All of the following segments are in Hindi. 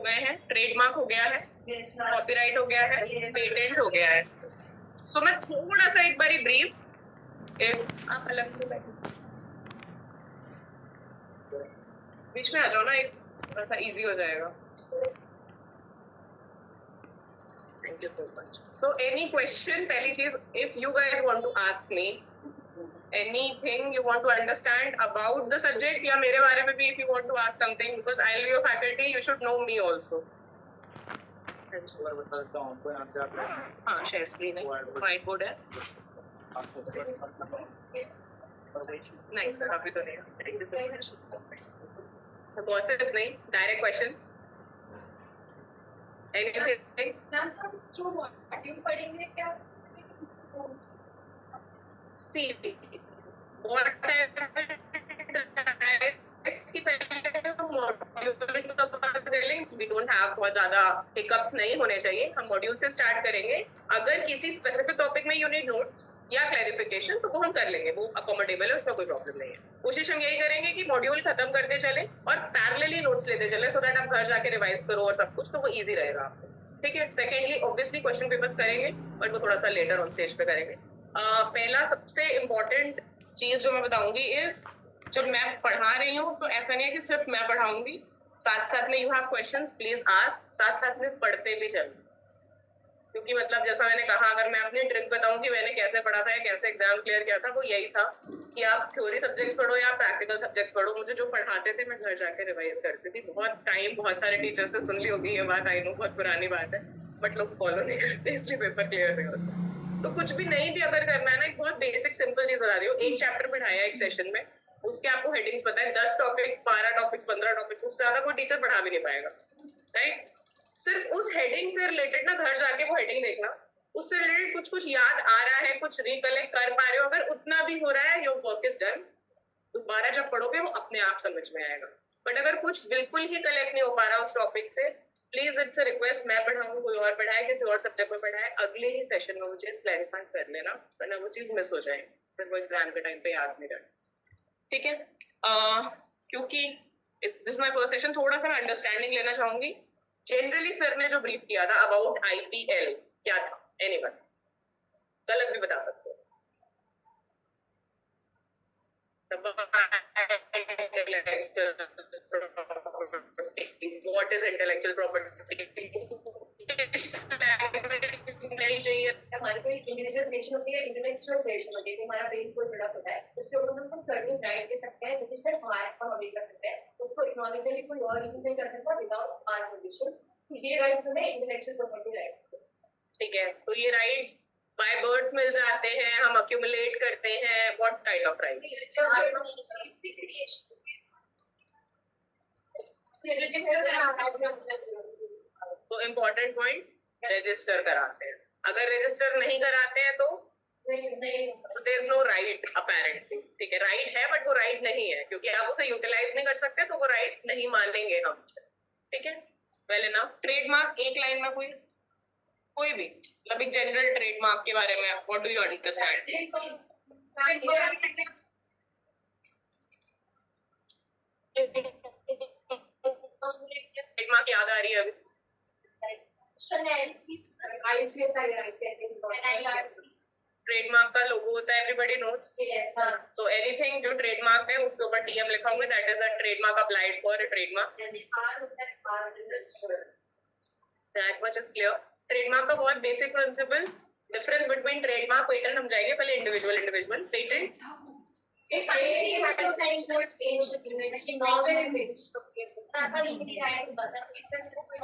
गए हैं, ट्रेडमार्क हो गया है, कॉपीराइट हो गया है, पेटेंट हो गया है। सो मैं थोड़ा सा एक बारी ब्रीफ, आप अलग से बैठो, बीच में आ जाओ ना, एक थोड़ा सा इजी हो जाएगा। Thank you so much. So any question, पहली चीज, if you guys want to ask me anything you want to understand about the subject, या मेरे बारे में भी if you want to ask something, because I'll be your faculty, you should know me also. हाँ, share screen है, white board है। नहीं सर, अभी तो नहीं है। तो gossip नहीं, direct questions. Anything? पढ़ेंगे क्या? See, what we don't have बहुत ज्यादा हिकअप्स नहीं होने चाहिए। हम मॉड्यूल से स्टार्ट करेंगे। अगर किसी स्पेसिफिक टॉपिक में यू नीड नोट्स या क्लैरिफिकेशन तो वो हम कर लेंगे, वो अकोमोडेबल है, उसमें कोई प्रॉब्लम नहीं है। कोशिश हम यही करेंगे कि मॉड्यूल खत्म करते चले और पैरेलली नोट्स लेते चले, सो दैट आप घर जाके रिवाइज करो और सब कुछ, तो वो इजी रहेगा आपको। ठीक है। सेकेंडली, ऑब्वियसली क्वेश्चन पेपर्स करेंगे, बट वो थोड़ा सा लेटर ऑन स्टेज पे करेंगे। पहला सबसे इम्पोर्टेंट चीज जो मैं बताऊंगी इज, जब मैं पढ़ा रही हूँ तो ऐसा नहीं है कि सिर्फ मैं पढ़ाऊंगी, साथ साथ में you have questions, please ask, साथ साथ में पढ़ते भी चलो। क्योंकि मतलब जैसा मैंने कहा, अगर मैं अपनी ट्रिक बताऊं कि मैंने कैसे पढ़ा था या कैसे एग्जाम क्लियर किया था, वो यही था कि आप थ्योरी सब्जेक्ट्स पढ़ो या प्रैक्टिकल सब्जेक्ट्स पढ़ो। मुझे जो पढ़ाते थे मैं घर जाके रिवाइज करती थी। बहुत सारे टीचर्स से सुन ली होगी ये बात, आई नो बहुत पुरानी बात है, बट लोग फॉलो नहीं करते, इसलिए पेपर क्लियर नहीं होता। तो कुछ भी नहीं भी अगर करना है ना, एक बहुत बेसिक सिंपल चीज बता रही हूँ। एक चैप्टर पढ़ाया एक सेशन में, उसके आपको हेडिंग्स पता है, 10 टॉपिक्स, 12 टॉपिक्स, 15 टॉपिक्स, उससे ज्यादा कोई टीचर पढ़ा भी नहीं पाएगा, राइट? सिर्फ उस हेडिंग से रिलेटेड ना घर जाके वो हेडिंग देखना, उससे रिलेटेड कुछ याद आ रहा है, कुछ रिकलेक्ट कर पा रहे हो, अगर उतना भी हो रहा है, योर वर्क इज डन। दोबारा जब पढ़ोगे वो अपने आप समझ में आएगा। बट अगर कुछ बिल्कुल ही कलेक्ट नहीं हो पा रहा उस टॉपिक से, प्लीज इट्स अ रिक्वेस्ट, मैं पढ़ाऊँ, कोई और पढ़ाए, किसी और सब्जेक्ट में पढ़ाए, अगले ही सेशन में मुझे क्लैरिफाई कर लेना, वरना वो चीज मिस हो जाए, फिर वो एग्जाम के टाइम पे याद नहीं रहना। ठीक है। क्योंकि दिस माय फर्स्ट सेशन, थोड़ा सा अंडरस्टैंडिंग लेना चाहूंगी। जनरली सर ने जो ब्रीफ किया था अबाउट आईपीएल क्या था, एनीवन गलत भी बता सकते हो। What is intellectual property? नहीं चाहिए। हमारे को एक इंडिविजुअल क्रिएशन होती है, इंटेलेक्चुअल क्रिएशन होती है कि हमारा ब्रेन कोई प्रोडक्ट होता है, उसके ऊपर हम सर्टेन राइट दे सकते हैं, जो कि सिर्फ हमारे हम अभी कर सकते हैं, उसको इकोनॉमिकली कोई और नहीं कर सकता विदाउट आवर परमिशन। ये राइट्स हैं इंटेलेक्चुअल प्रॉपर्टी राइट्स। ठीक है, तो ये राइट्स बाय बर्थ मिल जाते हैं, हम अक्यूमुलेट करते हैं, व्हाट काइंड ऑफ राइट्स? तो इम्पोर्टेंट पॉइंट, रजिस्टर कराते हैं। अगर रजिस्टर नहीं कराते हैं तो there is no right apparently. ठीक है, राइट है बट वो राइट नहीं है, क्योंकि आप उसे यूटिलाइज नहीं कर सकते, तो वो राइट नहीं मानेंगे हम। ठीक है, वेल इनफ। ट्रेडमार्क एक लाइन में कोई भी मतलब एक जनरल ट्रेडमार्क के बारे में what do you understand? Trademark याद आ रही है अभी? ट्रेडमार्क का लोगो होता है, एवरीबॉडी नोट्स। सो एनीथिंग जो ट्रेडमार्क है उसके ऊपर टीएम लिखा होगा, that is a trademark applied for a trademark. That much is clear. Trademark का बहुत basic principle, difference between trademark, patent हम जाएंगे, पहले इंडिविजुअल। पेटेंट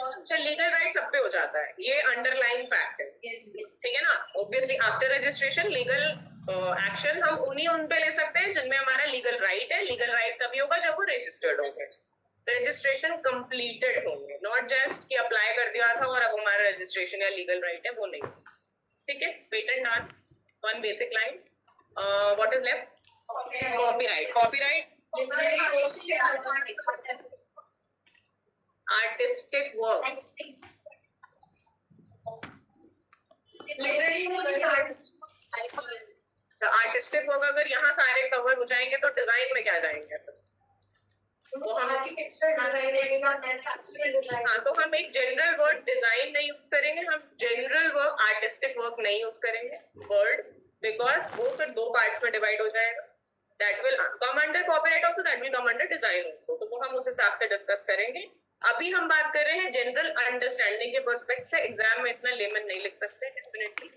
अच्छा, लीगल राइट सब पे हो जाता है, ये अंडरलाइन फैक्ट है। ठीक है ना। Obviously after registration legal action हम उन पे ले सकते हैं जिनमें हमारा लीगल राइट है। लीगल राइट तभी होगा जब वो रजिस्टर्ड होंगे, रजिस्ट्रेशन कंप्लीटेड होंगे, नॉट जस्ट कि अप्लाई कर दिया था और अब हमारा रजिस्ट्रेशन या लीगल राइट है, वो नहीं। ठीक है, patent done, one basic line. What is left? Copyright artistic work. अच्छा, आर्टिस्टिक वर्क अगर यहाँ सारे कवर हो जाएंगे तो डिजाइन में क्या जाएंगे? तो हम हाँ, तो हम एक जनरल वर्ड डिजाइन नहीं यूज करेंगे, हम जनरल वर्क आर्टिस्टिक वर्क नहीं यूज करेंगे वर्ड, बिकॉज वो फिर दो पार्ट्स में डिवाइड हो जाएगा. That will come under copyright also, that will come under design also. तो वो हम उस हिसाब से डिस्कस करेंगे. अभी हम बात कर रहे हैं जनरल अंडरस्टैंडिंग के पर्सपेक्ट से. एग्जाम में इतना लेमन नहीं लिख सकते definitely.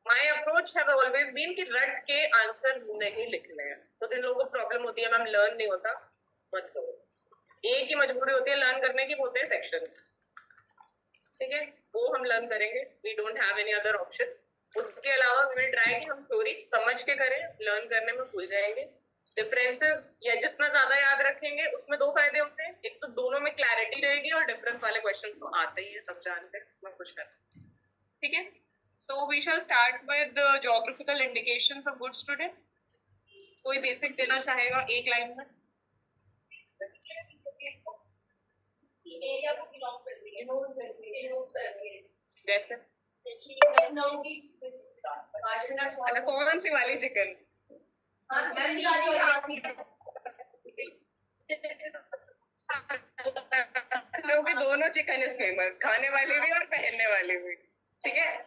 My approach have always been कि रट के आंसर नहीं लिखने हैं. सो जिन लोगों को प्रॉब्लम होती है मैम लर्न नहीं होता, मत करो. एक ही मजबूरी होती है लर्न करने की, होते हैं सेक्शंस. ठीक है, वो हम लर्न करेंगे. We don't have any other option. उसके अलावा वी विल ट्राई कि हम थ्योरी समझ के करें, लर्न करने में भूल जाएंगे. डिफरेंसेस या जितना ज्यादा याद रखेंगे उसमें दो फायदे होते हैं. एक तो दोनों में क्लैरिटी रहेगी और डिफरेंस वाले क्वेश्चंस तो आते ही है, सब जानते हैं, इसमें कुछ करना. ठीक है, so we shall start with geographical indications of good student. कोई बेसिक देना चाहेगा एक लाइन में? जैसे अच्छा, कौन सी वाली चिकन? क्योंकि दोनों चिकन इज फेमस, खाने वाली भी और पहनने वाली भी. ठीक है,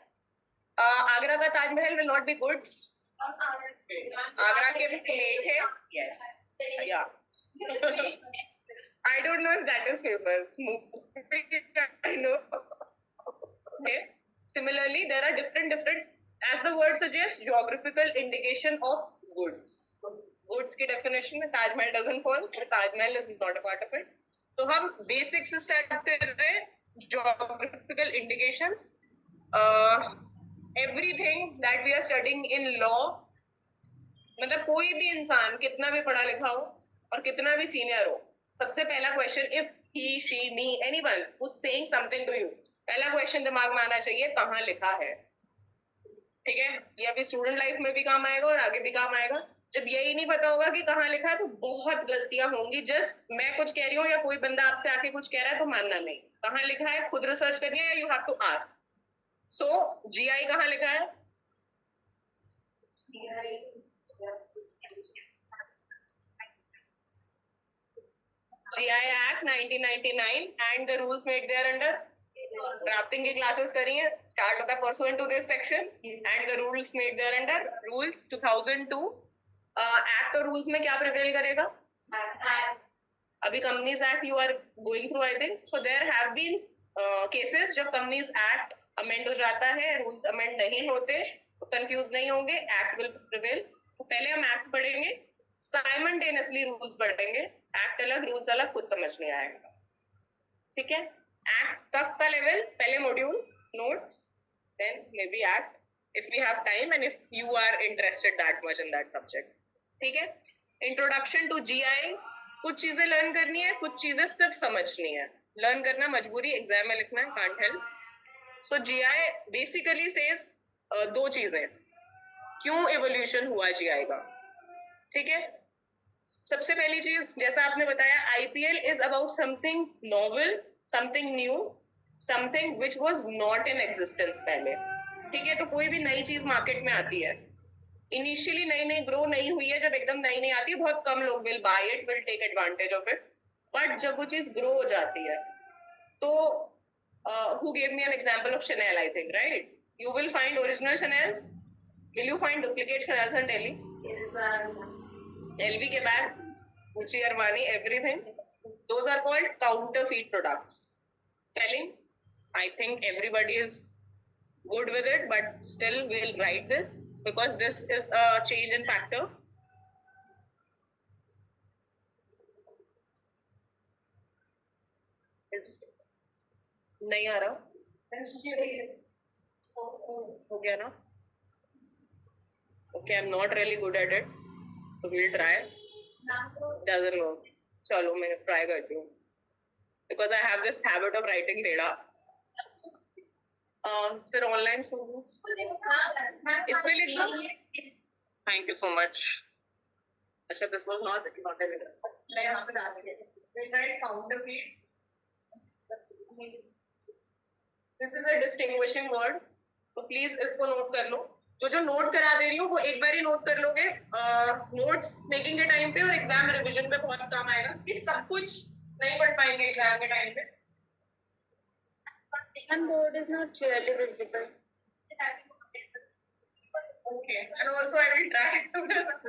आगरा का Taj Mahal will not B goods. Agra के भी प्लेट है. यस या I don't know if that is famous. I know. Okay. Similarly, there are different, as the word suggests, geographical indication of goods. Goods की definition में Taj Mahal doesn't fall. So Taj Mahal is not a part of it. तो हम basic से start कर रहे हैं. Geographical indications. Everything that we are studying in law, मतलब कोई भी इंसान कितना भी पढ़ा लिखा हो और कितना भी सीनियर हो, सबसे पहला question, if he she me anyone who is saying something to you, पहला क्वेश्चन दिमाग में आना चाहिए कहाँ लिखा है. ठीक है, ये अभी स्टूडेंट लाइफ में भी काम आएगा और आगे भी काम आएगा. जब यही नहीं पता होगा कि कहाँ लिखा है तो बहुत गलतियां होंगी. जस्ट मैं कुछ कह रही हूँ या कोई बंदा आपसे आके कुछ कह रहा है तो मानना नहीं. कहाँ लिखा है खुद रिसर्च करनी है, you have to ask. So GI कहाँ लिखा है? GI Act 1999 and the rules made thereunder. Drafting की क्लासेस करी है, स्टार्ट होता है pursuant to this section and the rules made thereunder. Rules 2002. Act और रूल्स में क्या प्रिवेल करेगा? अभी companies act you are going through, I think. So there have been cases जब कंपनीज एक्ट अमेंड हो जाता है, रूल्स अमेंड नहीं होते, तो कंफ्यूज नहीं होंगे, एक्ट विल प्रिवेल. तो पहले हम एक्ट पढ़ेंगे, साइमल्टेनियसली रूल्स पढ़ेंगे. एक्ट अलग रूल्स अलग, कुछ समझ नहीं आएगा. ठीक है, एक्ट तक का लेवल, पहले module, notes, then may be act if we have time and if you are interested that much in that subject. ठीक है, इंट्रोडक्शन टू जीआई. कुछ चीजें लर्न करनी है, कुछ चीजें सिर्फ समझनी है. लर्न करना मजबूरी, एग्जाम में लिखना है, can't help. So GI basically says दो चीजें, क्यों एवोल्यूशन हुआ जीआई का. ठीक है, सबसे पहली चीज जैसा आपने बताया, IPL is about something novel, something new, something which was not in existence पहले. ठीक है, तो कोई भी नई चीज मार्केट में आती है, इनिशियली नई ग्रो नहीं हुई है, जब एकदम नई आती है बहुत कम लोग will buy it, will take advantage of it. But जब वो चीज ग्रो हो जाती है तो who gave me an example of Chanel, I think, right? You will find original Chanels. Will you find duplicate Chanels in Delhi? Yes, ma'am. LV के bag, Gucci, Armani, everything. Those are called counterfeit products. Spelling, I think everybody is good with it, but still we'll write this because this is a change in factor. Is नहीं आ रहा? हो गया ना? Okay, I'm not really good at it, so we'll try. Doesn't work. चलो मैं try करती हूँ because I have this habit of writing data. फिर ऑनलाइन इसमें लिख लो. Thank you so much. अच्छा, this was not यहाँ पे डाल देंगे. We'll write counterfeit. This is a distinguishing word, तो प्लीज इसको नोट कर लो. जो नोट करा दे रही हूँ वो एक बार ही नोट कर लोगे नोट्स मेकिंग के टाइम पे, और एग्जाम रिविजन पे बहुत काम आएगा, कि सब कुछ नहीं पढ़ पाएंगे एग्जाम के टाइम पे. And board is not clearly visible. Okay, and also I will try to.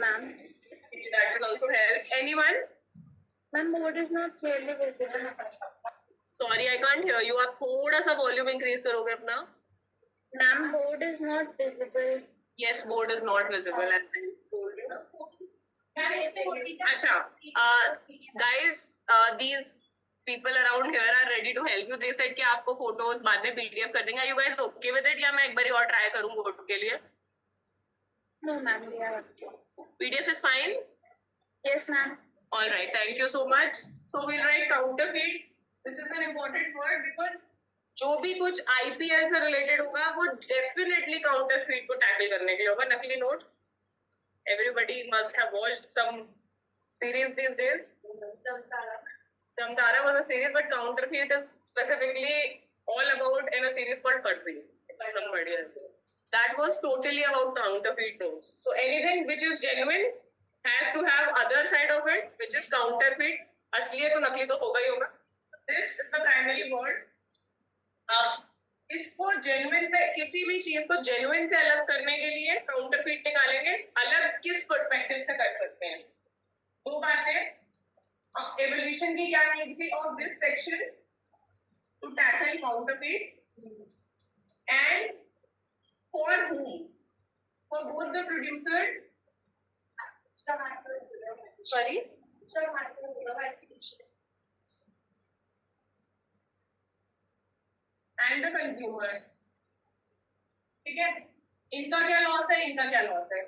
Ma'am. That will also help. Anyone? Ma'am, board is not clearly visible. Sorry, I can't hear you. आप थोड़ा सा वॉल्यूम इंक्रीज करोगे अपना? Ma'am, board is not visible. Yes, board is not visible. As I told you. अच्छा, guys, these people around here are ready to help you. They said कि आपको फोटोज बाद में PDF कर देंगे. Are you guys okay with it? या मैं एक बार और ट्राई करूँ बोर्ड के लिए? No, ma'am, we are okay. PDF is fine? Yes, ma'am. All right, thank you so much. So we'll write counterfeit. This is an important word because जो भी कुछ IPL से related होगा वो definitely counterfeit को tackle करने के लिए होगा. नकली note. Everybody must have watched some series these days. Jamtara was a series, but counterfeit is specifically all about in a series called Farsi. Somebody else. That was totally about counterfeit notes. So anything which is genuine has to have other side of it, which is counterfeit. असली है तो नकली तो होगा ही होगा. This is the primary word. इसको genuine से, किसी भी चीज को genuine से अलग करने के लिए counterfeit निकालेंगे. अलग किस perspective से कर सकते हैं? दो बातें. Evolution की क्या नीड थी of this section to tackle counterfeit, and for whom? For both the producers. Sorry? And the consumer. ठीक है? इनका क्या लॉस है, इनका क्या लॉस है?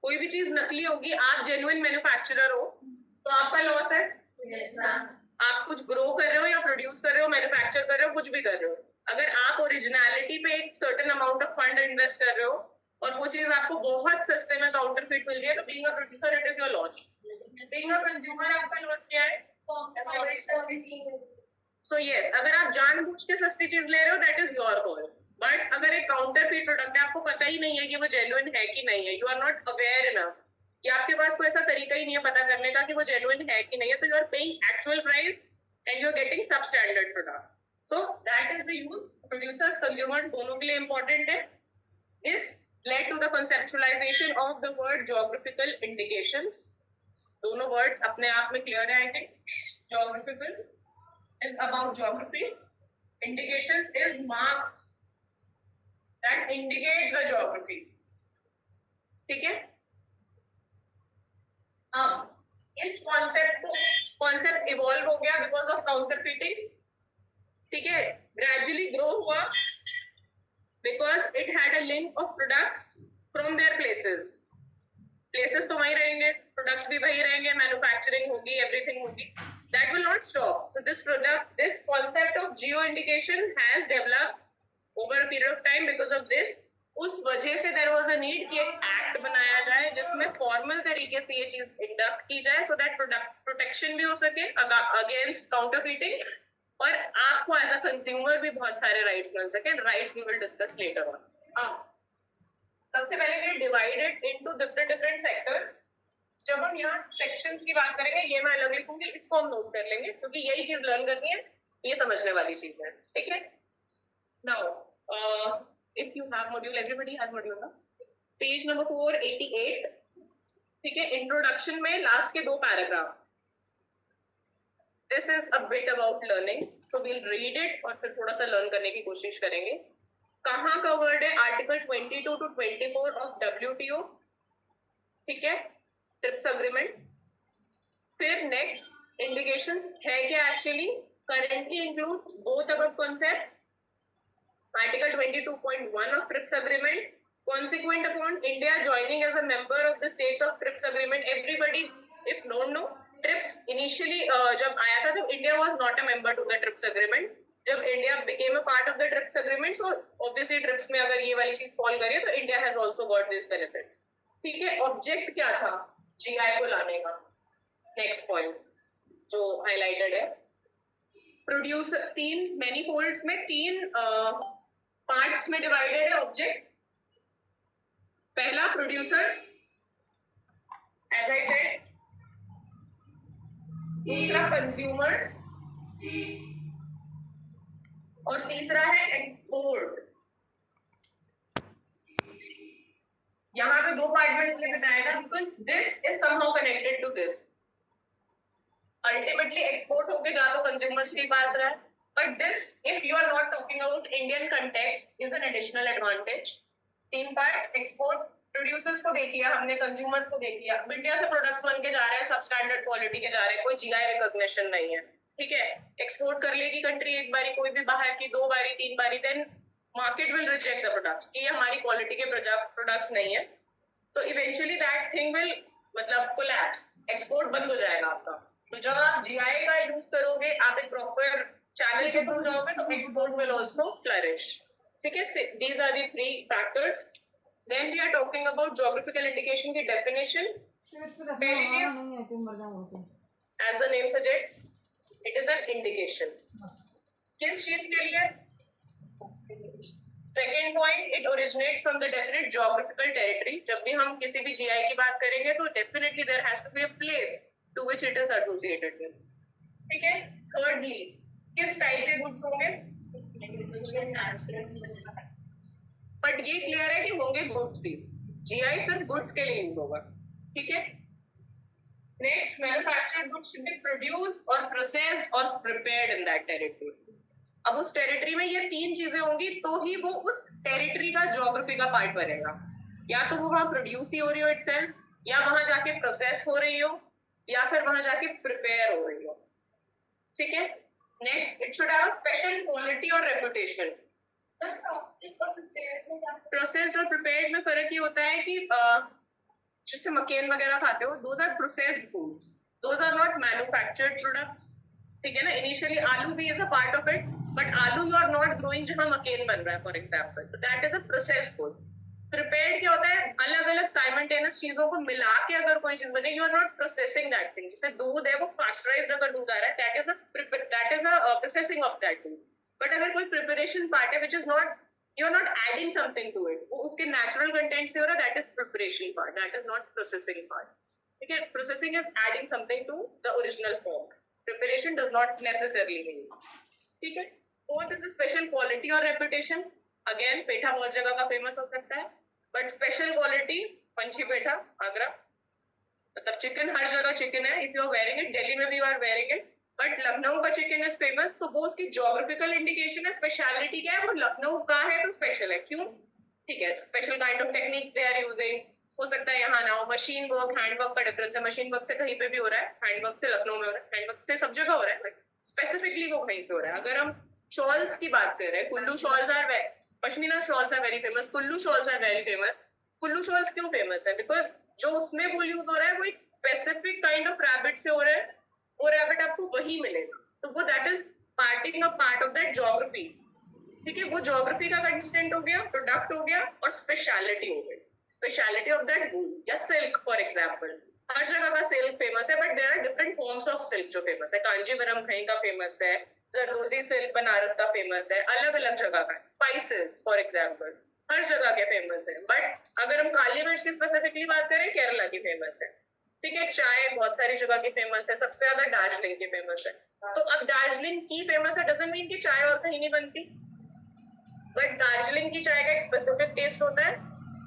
कोई भी चीज नकली होगी, आप जेन्युइन मैन्युफैक्चरर हो तो आपका लॉस है. Yes, ma'am. आप कुछ ग्रो कर रहे हो या प्रोड्यूस कर रहे हो, मैन्युफैक्चर कर रहे हो, कुछ भी कर रहे हो, अगर आप ओरिजिनलिटी पे एक certain amount of fund invest कर रहे हो और वो चीज आपको बहुत सस्ते में काउंटरफीट मिल रही है, तो being a producer it is your loss. Being a consumer आपका लॉस क्या है? सो यस, अगर आप जानबूझ के सस्ती चीज ले रहे हो that is your call. But अगर एक काउंटरफीट प्रोडक्ट है, आपको पता ही नहीं है कि वो जेन्युइन है कि नहीं है, you are not aware enough, कि आपके पास कोई ऐसा तरीका ही नहीं है पता करने का कि वो जेन्युइन है कि नहीं है, तो you are paying actual price and you are getting substandard product. So that is the use. Producers consumer दोनों के लिए इंपॉर्टेंट है. इस led to the conceptualization of the word geographical indications. दोनों words अपने आप में clear है I think. Geographical is about geography. Indications is marks that indicate the geography. ठीक है? अब इस concept evolve हो गया because of counterfeiting. ठीक है? Gradually grow हुआ because it had a link of products from their places. Places तो वही रहेंगे, products भी वही रहेंगे, manufacturing होगी, everything होगी. That will not stop. So this concept of geo indication has developed over a period of time because of this. उस वजह से there was a need कि एक act बनाया जाए जिसमें formal तरीके से ये चीज induct की जाए so that protection भी हो सके against counterfeiting, और आपको एज अ कंज्यूमर भी बहुत सारे राइट्स मिल सके. Rights we will discuss later on. सबसे पहले we divided into different sectors. जब हम यहाँ सेक्शंस की बात करेंगे, ये मैं अलग लिखूंगी, इसको हम नोट कर लेंगे क्योंकि यही चीज लर्न करनी है, ये समझने वाली चीज है. ठीक है? Now if you have module, everybody has module ना, पेज नंबर 488. ठीक है? इंट्रोडक्शन में लास्ट के 2 paragraphs. This is a bit about learning, so we'll read it और फिर थोड़ा सा लर्न करने की कोशिश करेंगे. कहाँ का वर्ड है? Article 22 to 24 of WTO. ठीक है? Trips agreement. फिर नेक्स्ट इंडिकेशंस है क्या actually? Currently includes both above concepts. Article 22.1 of TRIPS agreement, consequent upon India joining as a member of the states of TRIPS agreement. Everybody, if don't know, TRIPS initially जब आया था तो India was not a member to the TRIPS agreement. जब India became a part of the TRIPS agreement, so obviously TRIPS में अगर ये वाली चीज फॉल करिए तो India has also got these benefits. ठीक है? ऑब्जेक्ट क्या था GI को लाने का? नेक्स्ट पॉइंट जो हाईलाइटेड है, प्रोड्यूसर 3 मैनीफोल्ड्स में 3 पार्ट्स में डिवाइडेड है ऑब्जेक्ट. पहला प्रोड्यूसर्स, एज आई सेड, दूसरा कंज्यूमर्स और तीसरा है एक्सपोर्ट। यहाँ पे दो पार्ट में इसलिए बताएगा because this is somehow connected to this. Ultimately export होके जा तो कंज्यूमर्स के पास रहा है, but this if you are not talking about Indian context is an additional advantage. तीन पार्ट्स, एक्सपोर्ट, प्रोड्यूसर्स को देख लिया हमने, कंज्यूमर्स को देख लिया, इंडिया से प्रोडक्ट्स बन के जा रहे हैं, सब स्टैंडर्ड क्वालिटी के जा रहे हैं, कोई जीआई रिकॉग्निशन नहीं है, ठीक है। एक्सपोर्ट कर लेगी कंट्री एक बारी, कोई भी बाहर की, दो बारी, तीन बारी, then market will reject the products कि ये हमारी क्वालिटी के प्रोडक्ट्स नहीं है, तो इवेंचुअली दैट थिंग विल मतलब कोलैप्स, एक्सपोर्ट बंद हो जाएगा आपका। तो जब आप जीआई का यूज करोगे, आप एक प्रॉपर चैनल के थ्रू जाओगे, तो एक्सपोर्ट विल आल्सो फ्लरिश, ठीक है। These are the three factors. Then we are talking about geographical indication की definition. पहली चीज, as the name suggests, it is an indication. किस चीज के लिए? Second point, it originates from the definite geographical territory. जब भी हम किसी भी GI की बात करेंगे, तो definitely there has to be a place to which it is associated with. ठीक है? Thirdly, किस टाइप के गुड्स होंगे? बट ये क्लियर है कि होंगे गुड्स ही, जीआई सिर्फ गुड्स के लिए यूज होगा, ठीक है। Next, manufactured goods should be produced और प्रोसेस्ड और प्रिपेयर्ड इन दैट टेरिटरी। अब उस टेरिटरी में ये तीन चीजें होंगी तो ही वो उस टेरिटरी का ज्योग्राफी का पार्ट बनेगा। या तो वो वहां प्रोड्यूस ही हो रही हो इटसेल्फ, या वहां जाके प्रोसेस हो रही हो, या फिर वहां जाके प्रिपेयर हो रही हो, ठीक है। Next, it should have special quality और रेपुटेशन। प्रोसेस्ड और प्रिपेयर्ड में फर्क ये होता है कि जैसे मकेन वगैरह खाते हो, those are processed foods, those are not manufactured products, ठीक है ना। इनिशियली आलू भी is a part of it, but आलू यू आर नॉट ग्रोइंग जहां मकेन बन रहा है फॉर एग्जांपल, तो that is a processed food. Prepared क्या होता है? अलग अलग साइमल्टेनियस चीजों को मिला के अगर कोई चीज बने, you are not processing that thing. जैसे दूध है, वो पास्चराइज्ड अगर दूध आ रहा है, that is a processing of that दूध। बट अगर कोई प्रिपरेशन पार्ट है, which is not, you are not adding something to it, वो उसके natural content से हो रहा है, that is preparation part, that is not processing part, ठीक है। Processing is adding something to the original form, preparation does not necessarily mean, ठीक है। Fourth is the special quality और reputation. Again, पेठा बहुत जगह का फेमस हो सकता है, but special quality, पंछी पेठा, आगरा, मतलब चिकन हर जगह चिकन है, if you are wearing it, Delhi में भी you are wearing it, but Lucknow का चिकन इज फेमस, तो वो उसकी ज्योग्राफिकल इंडिकेशन है। स्पेशलिटी क्या है? वो लखनऊ का है तो स्पेशल है, क्यों? ठीक है, special kind of techniques they are using, हो सकता है यहाँ ना हो। मशीन वर्क, हैंड वर्क का डिफरेंस है, मशीन वर्क से कहीं पे भी हो रहा है, हैंड वर्क से लखनऊ में हो रहा है, हैंड वर्क से सब जगह हो रहा है, बट स्पेसिफिकली वो कहीं से हो रहा है। अगर हम शॉल्स की बात कर रहे हैं, Kullu shawls are, Pashmina shawls are very famous, Kullu shawls are very famous. Kullu shawls क्यों फेमस है? बिकॉज जो उसमें वूल यूज हो रहा है वो एक स्पेसिफिक काइंड ऑफ रैबिट से हो रहा है, वो रैबिट आपको वही मिलेगा, तो वो that is parting a part of that geography, ठीक है। वो ज्योग्राफी का कंस्टेंट हो गया, प्रोडक्ट हो गया, और स्पेशलिटी हो गई, स्पेशलिटी ऑफ दैट वूल या सिल्क फॉर एग्जांपल। हर जगह का सिल्क फेमस है, but there are different forms of silk जो फेमस है। कांजीवरम कहीं का फेमस है, जरदोजी सिल्क बनारस का फेमस है, अलग अलग जगह का। स्पाइसेस फॉर एग्जांपल हर जगह के फेमस है, बट अगर हम काली मिर्च की स्पेसिफिकली बात करें, केरला की फेमस है, ठीक है। चाय बहुत सारी जगह की फेमस है, सबसे ज्यादा दार्जिलिंग की फेमस है। तो अब दार्जिलिंग की फेमस है डजंट मीन कि चाय और कहीं नहीं बनती, बट दार्जिलिंग की चाय का एक स्पेसिफिक टेस्ट होता है।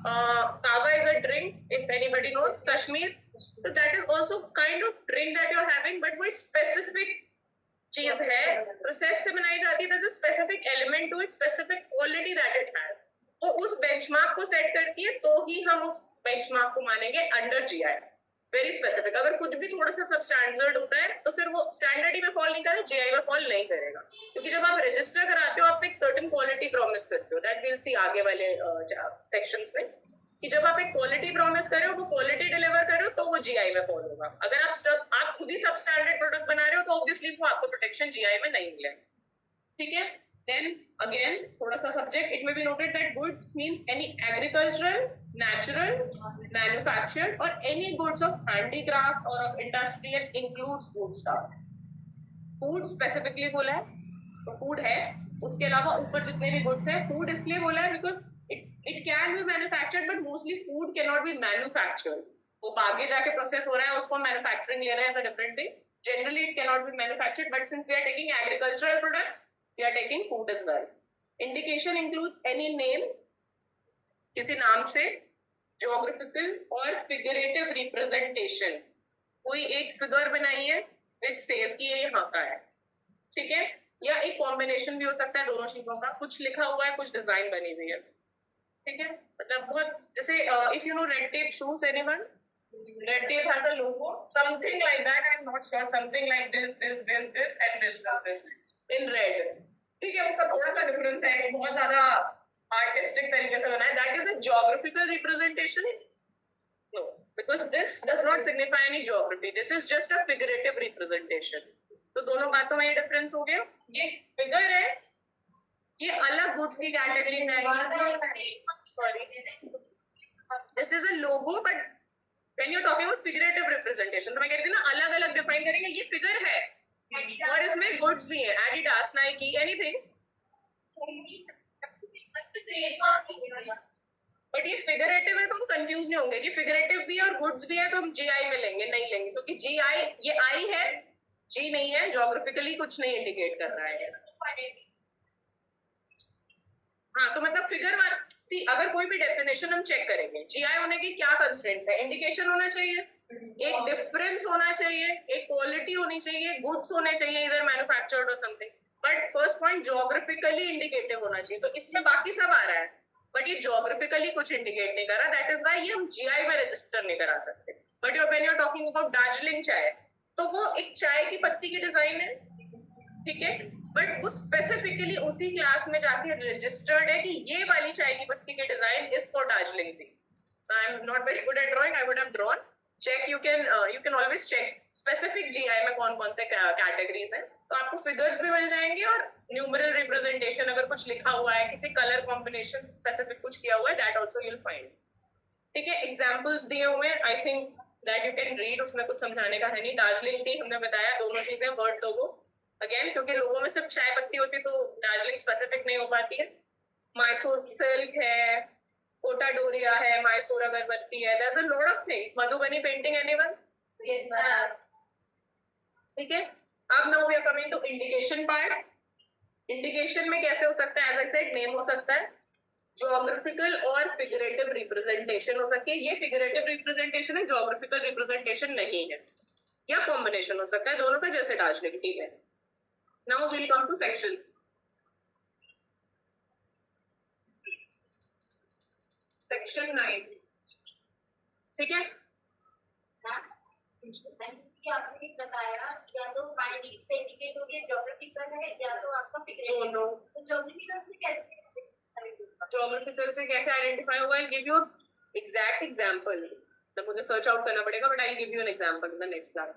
Kahwa is a drink, if anybody knows, Kashmir, तो that is also kind of drink that you are having, but वो एक स्पेसिफिक चीज है, प्रोसेस से बनाई जाती है, there is a specific element to it, specific quality that it has. वो उस बेंचमार्क को सेट करती है, तो ही हम उस बेंचमार्क को मानेंगे अंडर जीआई, वेरी स्पेसिफिक। अगर कुछ भी थोड़ा सा सब स्टैंडर्ड होता है, तो फिर वो स्टैंडर्ड ही में फॉल नहीं करेगा, जीआई में फॉल नहीं करेगा, क्योंकि जब आप रजिस्टर कराते हो, आप एक सर्टेन क्वालिटी प्रॉमिस करते हो, दैट विल सी आगे वाले सेक्शंस में, कि जब आप एक क्वालिटी प्रॉमिस कर रहे हो, वो क्वालिटी डिलीवर कर रहे हो, तो वो जीआई में फॉल होगा। अगर आप खुद ही सब स्टैंडर्ड प्रोडक्ट बना रहे हो, तो ऑब्वियसली वो आपको प्रोटेक्शन जीआई में नहीं मिलेगा, ठीक है। Then again, थोड़ा सा subject, it may be noted that goods means any agricultural, natural, manufactured or any goods of handicraft or of industry and includes food stuff. Food specifically बोला है, तो food है, उसके अलावा ऊपर जितने भी goods हैं, food इसलिए बोला है because it It can be manufactured, but mostly food cannot be manufactured. वो आगे जाके process हो रहा है, उसको manufacturing ले रहे हैं, is a different thing. Generally, it cannot be manufactured, but since we are taking agricultural products, we are taking food as well. Indication includes any name, किसी नाम से, geographical और figurative representation. कोई एक figure बनाई है, which says कि ये यहाँ का है, ठीक है? या एक combination भी हो सकता है दोनों चीजों का, कुछ लिखा हुआ है, कुछ design बनी हुई है, ठीक है? मतलब बहुत जैसे if you know red tape shoes, anyone? Red tape has a logo, something like that. I'm not sure. Something like this, and this in red. ठीक है, उसका थोड़ा सा difference है. बहुत ज़्यादा artistic तरीके से बना है. That is a geographical representation. No, because this does not signify any geography. This is just a figurative representation. तो दोनों बातों में ये difference हो गया. ये figure है. ये अलग goods की category में आएगी. Sorry. This is a logo, but when you're talking about figurative representation, तो मैं कह रही थी ना अलग अलग डिफाइन करेंगे. ये फिगर है और इसमें गुड्स भी है, एडिडास, नाइकी, एनीथिंग. बट ये फिगरेटिव है तो हम कंफ्यूज नहीं होंगे कि फिगरेटिव भी है और गुड्स भी है तो हम जीआई में लेंगे, नहीं लेंगे, क्योंकि जीआई ये आई है, जी नहीं है, ज्योग्राफिकली कुछ नहीं इंडिकेट कर रहा है. हाँ, तो मतलब फिगर सी अगर कोई भी डेफिनेशन हम चेक करेंगे, जीआई होने की क्या कंस्ट्रेंट्स है? इंडिकेशन होना चाहिए, एक डिफरेंस होना चाहिए, एक क्वालिटी होनी चाहिए, गुड्स होने चाहिए इधर मैन्युफैक्चर्ड और something. But first point geographically indicative होना चाहिए. तो इसमें बाकी सब आ रहा है, बट ये ज्योग्राफिकली कुछ इंडिकेट नहीं कर रहा. दैट इज व्हाई ये हम जीआई में रजिस्टर नहीं करा सकते. But when you are talking about Darjeeling chai, तो वो एक चाय की पत्ती की डिजाइन है, ठीक है, बट वो स्पेसिफिकली उसी क्लास में जाके रजिस्टर्ड है कि ये वाली चाय की पत्ती की design is for Darjeeling tea. I am not very good at drawing, I would have drawn. Check, you can always check specific GI में कौन कौन से कैटेगरीज हैं, तो आपको फिगर्स भी मिल जाएंगे और न्यूमरल रिप्रेजेंटेशन, अगर कुछ लिखा हुआ है, किसी कलर कॉम्बिनेशन स्पेसिफिक कुछ किया हुआ है, that also you will find. ठीक है, एग्जांपल्स दिए हुए हैं, I think that you can read. उसमें कुछ समझाने का है नहीं. दार्जिलिंग टी हमने बताया, दोनों चीजें, वर्ड लोगो अगेन, क्योंकि लोगों में सिर्फ चाय पत्ती होती है तो दार्जिलिंग स्पेसिफिक नहीं हो पाती है. मैसूर सिल्क है, कोटा डोरिया है, मैसूर अगरबत्ती है, there is a lot of things. Madhubani painting, anyone? Yes sir. ठीक है, अब now we are coming to indication part. Indication में कैसे हो सकता है? एज आई सेड, नेम हो सकता है, ज्योग्राफिकल और फिगरेटिव रिप्रेजेंटेशन हो सकती है. ये फिगरेटिव रिप्रेजेंटेशन है, ज्योग्राफिकल रिप्रेजेंटेशन नहीं है, या कॉम्बिनेशन हो सकता है दोनों का, जैसे दार्जिलिंग टी है. Now we will come to sections. Section 9, ठीक है. आपने बताया या तो बाइंडिंग से इंडिकेट हो गया ज्योग्राफिकल है, या तो आपका फिगरेटिव. दोनों. तो ज्योग्राफिकल से कैसे आइडेंटिफाई होगा? I give you exact example. तो मुझे सर्च आउट करना पड़ेगा, but I give you an example in the next class.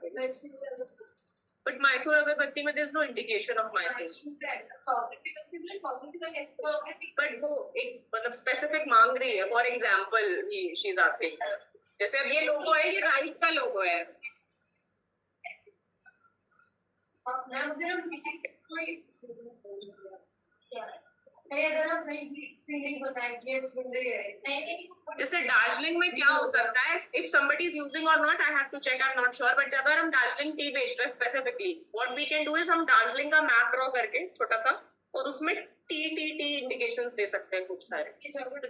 But Mysore अगरबत्ती में there is no indication of Mysore. But वो एक मतलब स्पेसिफिक मांग रही है. For example she is asking, जैसे अब ये लोगो है, ये राइट का लोगो है. जैसे दार्जिलिंग में क्या हो सकता है? If somebody is using or not, I have to check, I'm not sure. but अगर हम दार्जिलिंग टी बेच रहे हैं specifically, what we can do is हम दार्जिलिंग का मैप ड्रॉ करके छोटा सा, और उसमें टी इंडिकेशंस दे सकते हैं खूब सारे.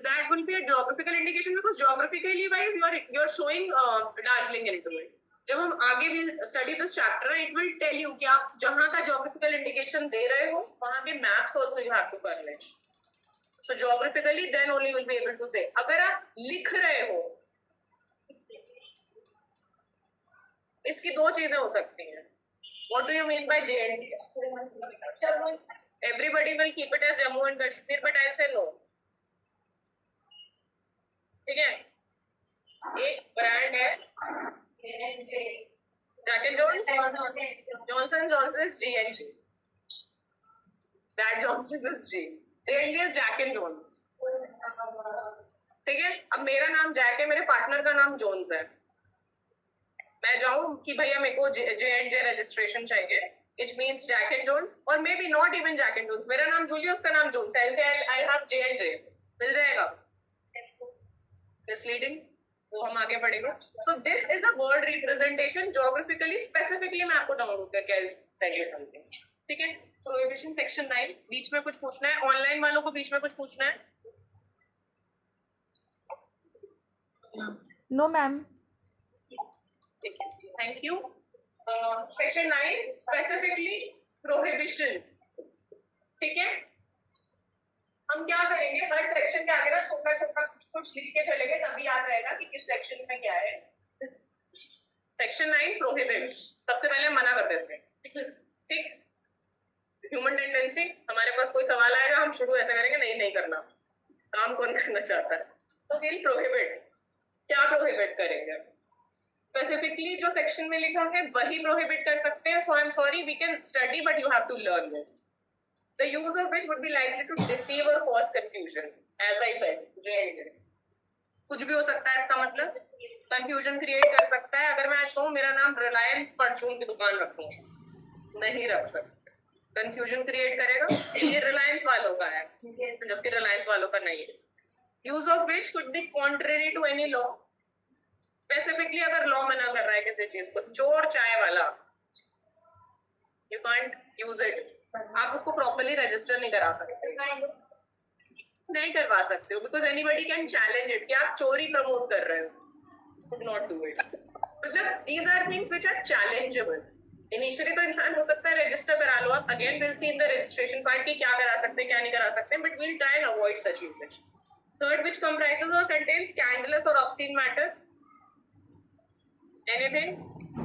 That will be a geographical indication, because geographically wise you're showing Darjeeling into it. जब हम आगे भी study this chapter, it will tell you कि आप जहां का ज्योग्राफिकल इंडिकेशन दे रहे हो वहां के maps also you have to furnish. So geographically then only you will be able to say. अगर आप लिख रहे हो, इसकी दो चीजें हो सकती हैं. What do you mean by JNT? Everybody will keep it as Jammu and Kashmir, but I say no. ठीक है, एक ब्रांड है Jack and Jones, Johnson Johnson is G and G. That Johnson is G. JNT is Jack and Jones. ठीक है, अब मेरा नाम जैक है, मेरे पार्टनर का नाम जोन्स है. मैं जाऊं कि भैया मेरे को J&J रजिस्ट्रेशन चाहिए, which means Jack and Jones, और maybe not even Jack and Jones. मेरा नाम जूली, उसका नाम जोन्स है. I'll have J&J, मिल जाएगा. मिसलीडिंग, वो हम आगे पढ़ेंगे. So this is a word representation geographically specifically. मैं आपको डाउनलोड करके सेंड कर दूंगी. ठीक है. Prohibition section 9. बीच में कुछ पूछना है? ऑनलाइन वालों को बीच में कुछ पूछना है? No ma'am. ठीक है, thank you. Section 9 specifically prohibition. ठीक है. हम क्या करेंगे, हर सेक्शन के आगे ना छोटा छोटा कुछ कुछ लिख के चलेंगे, तभी याद रहेगा कि किस सेक्शन में क्या है. Section 9 prohibits. सबसे पहले मना कर देते हैं. ठीक. ह्यूमन टेंडेंसी, हमारे पास कोई सवाल आएगा हम शुरू ऐसा करेंगे, नहीं नहीं करना, काम कौन करना चाहता है. तो विल प्रोहिबिट. क्या प्रोहिबिट करेंगे? स्पेसिफिकली जो सेक्शन में लिखा है वही प्रोहिबिट कर सकते हैं. So I am sorry, we can study but you have to learn this. The use of which would be likely to deceive or cause confusion. As I said, कुछ भी हो सकता है. इसका मतलब कंफ्यूजन क्रिएट कर सकता है. अगर मैं आज कहूँ मेरा नाम रिलायंस परचून की दुकान रखूँ, नहीं रख सकते. कंफ्यूजन क्रिएट करेगा. ये रिलायंस वालों का है जबकि रिलायंस वालों का नहीं है. Use of which could be contrary to any law. Specifically अगर लॉ मना कर रहा है किसी चीज को, चोर चाय वाला, यू कांट यूज इट. आप उसको प्रॉपर्ली रजिस्टर नहीं करा सकते, नहीं करवा सकते हो, because anybody can challenge it कि आप चोरी प्रमोट कर रहे हो. Should not do it. मतलब these are things which are challengeable. Initially तो इंसान हो सकता है रजिस्टर करा लो आप. Again will see in the registration part कि क्या करा सकते हैं क्या नहीं करा सकते, but will try and avoid such usage. Third, which comprises और कंटेन्स स्कैंडलस और ऑब्सीन मैटर. एनीथिंग,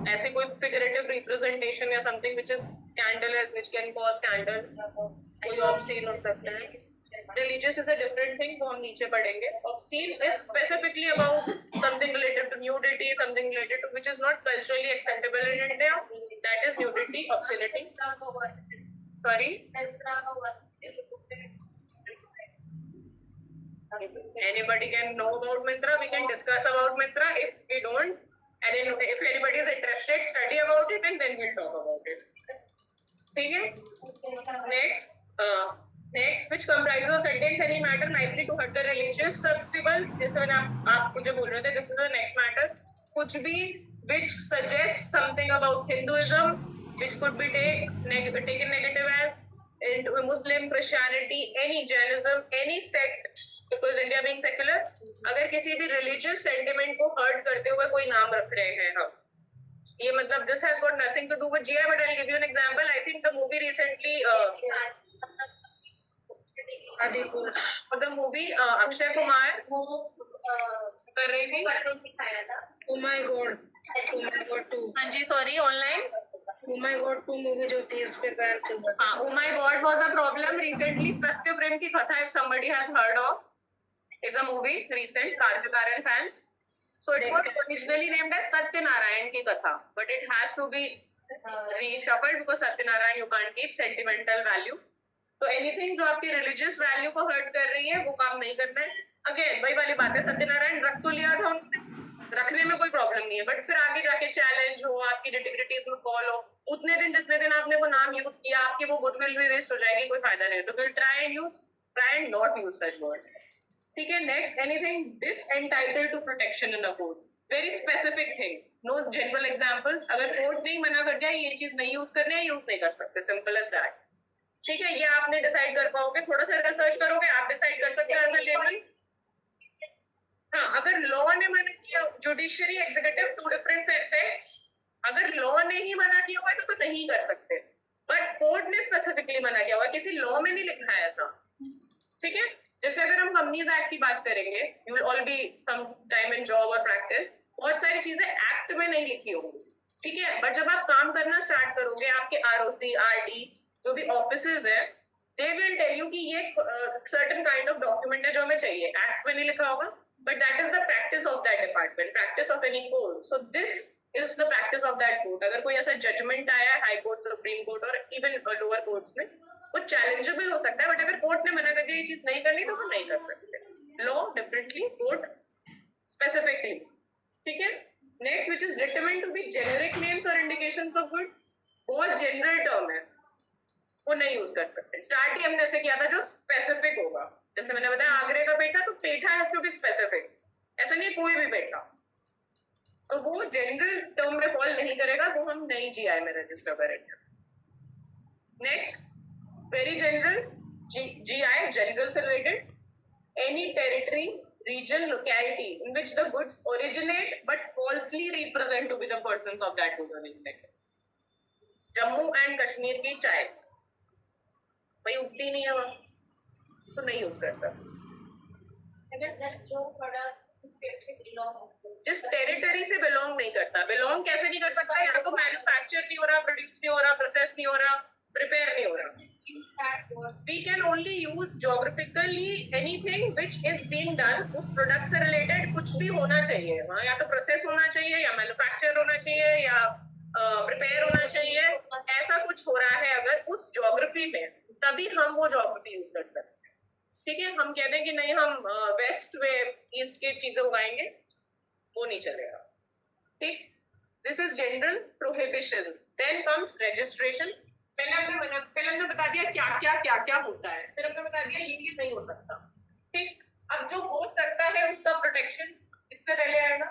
ऐसे कोई फिगरेटिव रिप्रेजेंटेशन या something which is scandalous, which can cause scandal. कोई ऑब्सीन हो सकता है. Religious is a different thing, वो हम नीचे पढ़ेंगे. Obscene is specifically about something related to nudity, something related to which is not culturally acceptable in India. That is nudity, obscenity. Sorry, anybody can know about Mitra. We can discuss about Mitra. If we don't, and if anybody is interested, study about it and then we'll talk about it. ठीक है. Next, which comprises or contains any matter likely to hurt the religious subscriptions. जैसे मैंने आप मुझे बोल रहे थे, this is the next matter. कुछ भी which suggests something about Hinduism, which could be taken negative as into Muslim, Christianity, any Jainism, any sect. Because India being secular, अगर किसी भी religious sentiment को hurt करते हुए कोई नाम रख रहे हैं हम, ये मतलब this has got nothing to do with GI, but I'll give you an example. I think the movie recently, the movie Akshay Kumar कर रही थी. Oh my God 2. हाँ जी, sorry, online. Oh my God 2 movie जो थी उस पे बैन चल रहा था. हाँ, Oh my God was a problem recently. सत्य प्रेम की कथा, if somebody has heard of, is a movie recent. Kartikaran fans. So it was originally named as Satyanarayan की कथा, but it has to be reshuffled because Satyanarayan you can't keep sentimental value. तो anything जो आपकी religious value को hurt कर रही है वो काम नहीं करना है. Again वही वाली बात है, सत्यनारायण रख तो लिया था उन्होंने, रखने में कोई प्रॉब्लम नहीं है, बट फिर आगे जाके चैलेंज हो, आपकी डिग्निटीज में कॉल हो, उतने दिन जितने दिन आपने वो नाम यूज किया आपकी वो गुडविल भी वेस्ट हो जाएगी, कोई फायदा नहीं. तो will try and not use such words. ठीक है. Next, anything disentitled to protection in the code. Very specific things, no general examples. अगर कोर्ट नहीं मना कर दिया ये चीज नहीं यूज करनी है, यूज नहीं कर सकते. Simple as that. ठीक है. ये आपने डिसाइड कर पाओगे, थोड़ा सा रिसर्च करोगे आप डिसाइड कर सकते हो. हाँ, अगर लॉ ने मना किया, judiciary executive two different sets, अगर लॉ ने ही मना किया हुआ तो नहीं कर सकते, बट कोर्ट ने स्पेसिफिकली मना किया हुआ, किसी लॉ में नहीं लिखा है ऐसा. ठीक है. जैसे अगर हम कंपनीज एक्ट की बात करेंगे, you will all be some time in job और प्रैक्टिस, बहुत सारी चीजें एक्ट में नहीं लिखी होंगी. ठीक है. बट जब आप काम करना स्टार्ट करोगे, आपके ROC, RD जो भी ऑफिसेज है, दे विल टेल यू कि ये सर्टेन काइंड ऑफ डॉक्यूमेंट है जो हमें चाहिए. एक्ट में नहीं लिखा होगा, but that is the practice of that department, practice of any court. So this is the practice of that court. अगर कोई ऐसा judgment आया है हाई कोर्ट, सुप्रीम कोर्ट और इवन लोअर कोर्ट्स में, वो चैलेंजेबल हो सकता है, बट अगर कोर्ट ने मना कर दिया ये चीज नहीं करनी तो वो नहीं कर सकते. Law differently, court specifically. ठीक है. Next, which is determined to be generic names or indications of goods. बहुत जनरल टर्म है, वो नहीं यूज कर सकते. स्टार्ट ही हमने ऐसे किया था जो स्पेसिफिक होगा. जैसे मैंने बताया आगरे का पेठा, तो पेठा हैज टू बी स्पेसिफिक. ऐसा नहीं कोई भी बैठा, तो वो जनरल टर्म में फॉल नहीं करेगा, वो हम नई जीआई में रजिस्टर करेंगे। Next, very general GI, general से related, any territory, region, locality in which the goods originate but falsely represent to be the persons of that good originator. Jammu and Kashmir की चाय भाई उगती नहीं है वहाँ, तो नहीं यूज कर सकते। जो प्रोडक्ट जिस टेरिटरी से बिलोंग नहीं करता, बिलोंग कैसे नहीं कर सकता, यहाँ तो मैन्युफैक्चर नहीं हो रहा, प्रोड्यूस नहीं हो रहा, प्रोसेस नहीं हो रहा, प्रिपेयर नहीं हो रहा। We can only use geographically anything which is being done, उस प्रोडक्ट से रिलेटेड कुछ भी होना चाहिए वहाँ, या तो प्रोसेस होना चाहिए, या मैन्युफैक्चर होना चाहिए, या प्रिपेयर होना चाहिए, ऐसा कुछ हो रहा है अगर उस ज्योग्राफी में, तभी हम वो ज्योग्राफी यूज कर सकते हैं। ठीक है, हम कहते हैं कि नहीं हम वेस्ट में ईस्ट की चीजें उगाएंगे, वो नहीं चलेगा। ठीक, this is general prohibitions. Then comes registration. पहले हमने बता दिया क्या क्या होता है, फिर हमने बता दिया ये नहीं हो सकता। ठीक, अब जो हो सकता है उसका प्रोटेक्शन इससे पहले आएगा।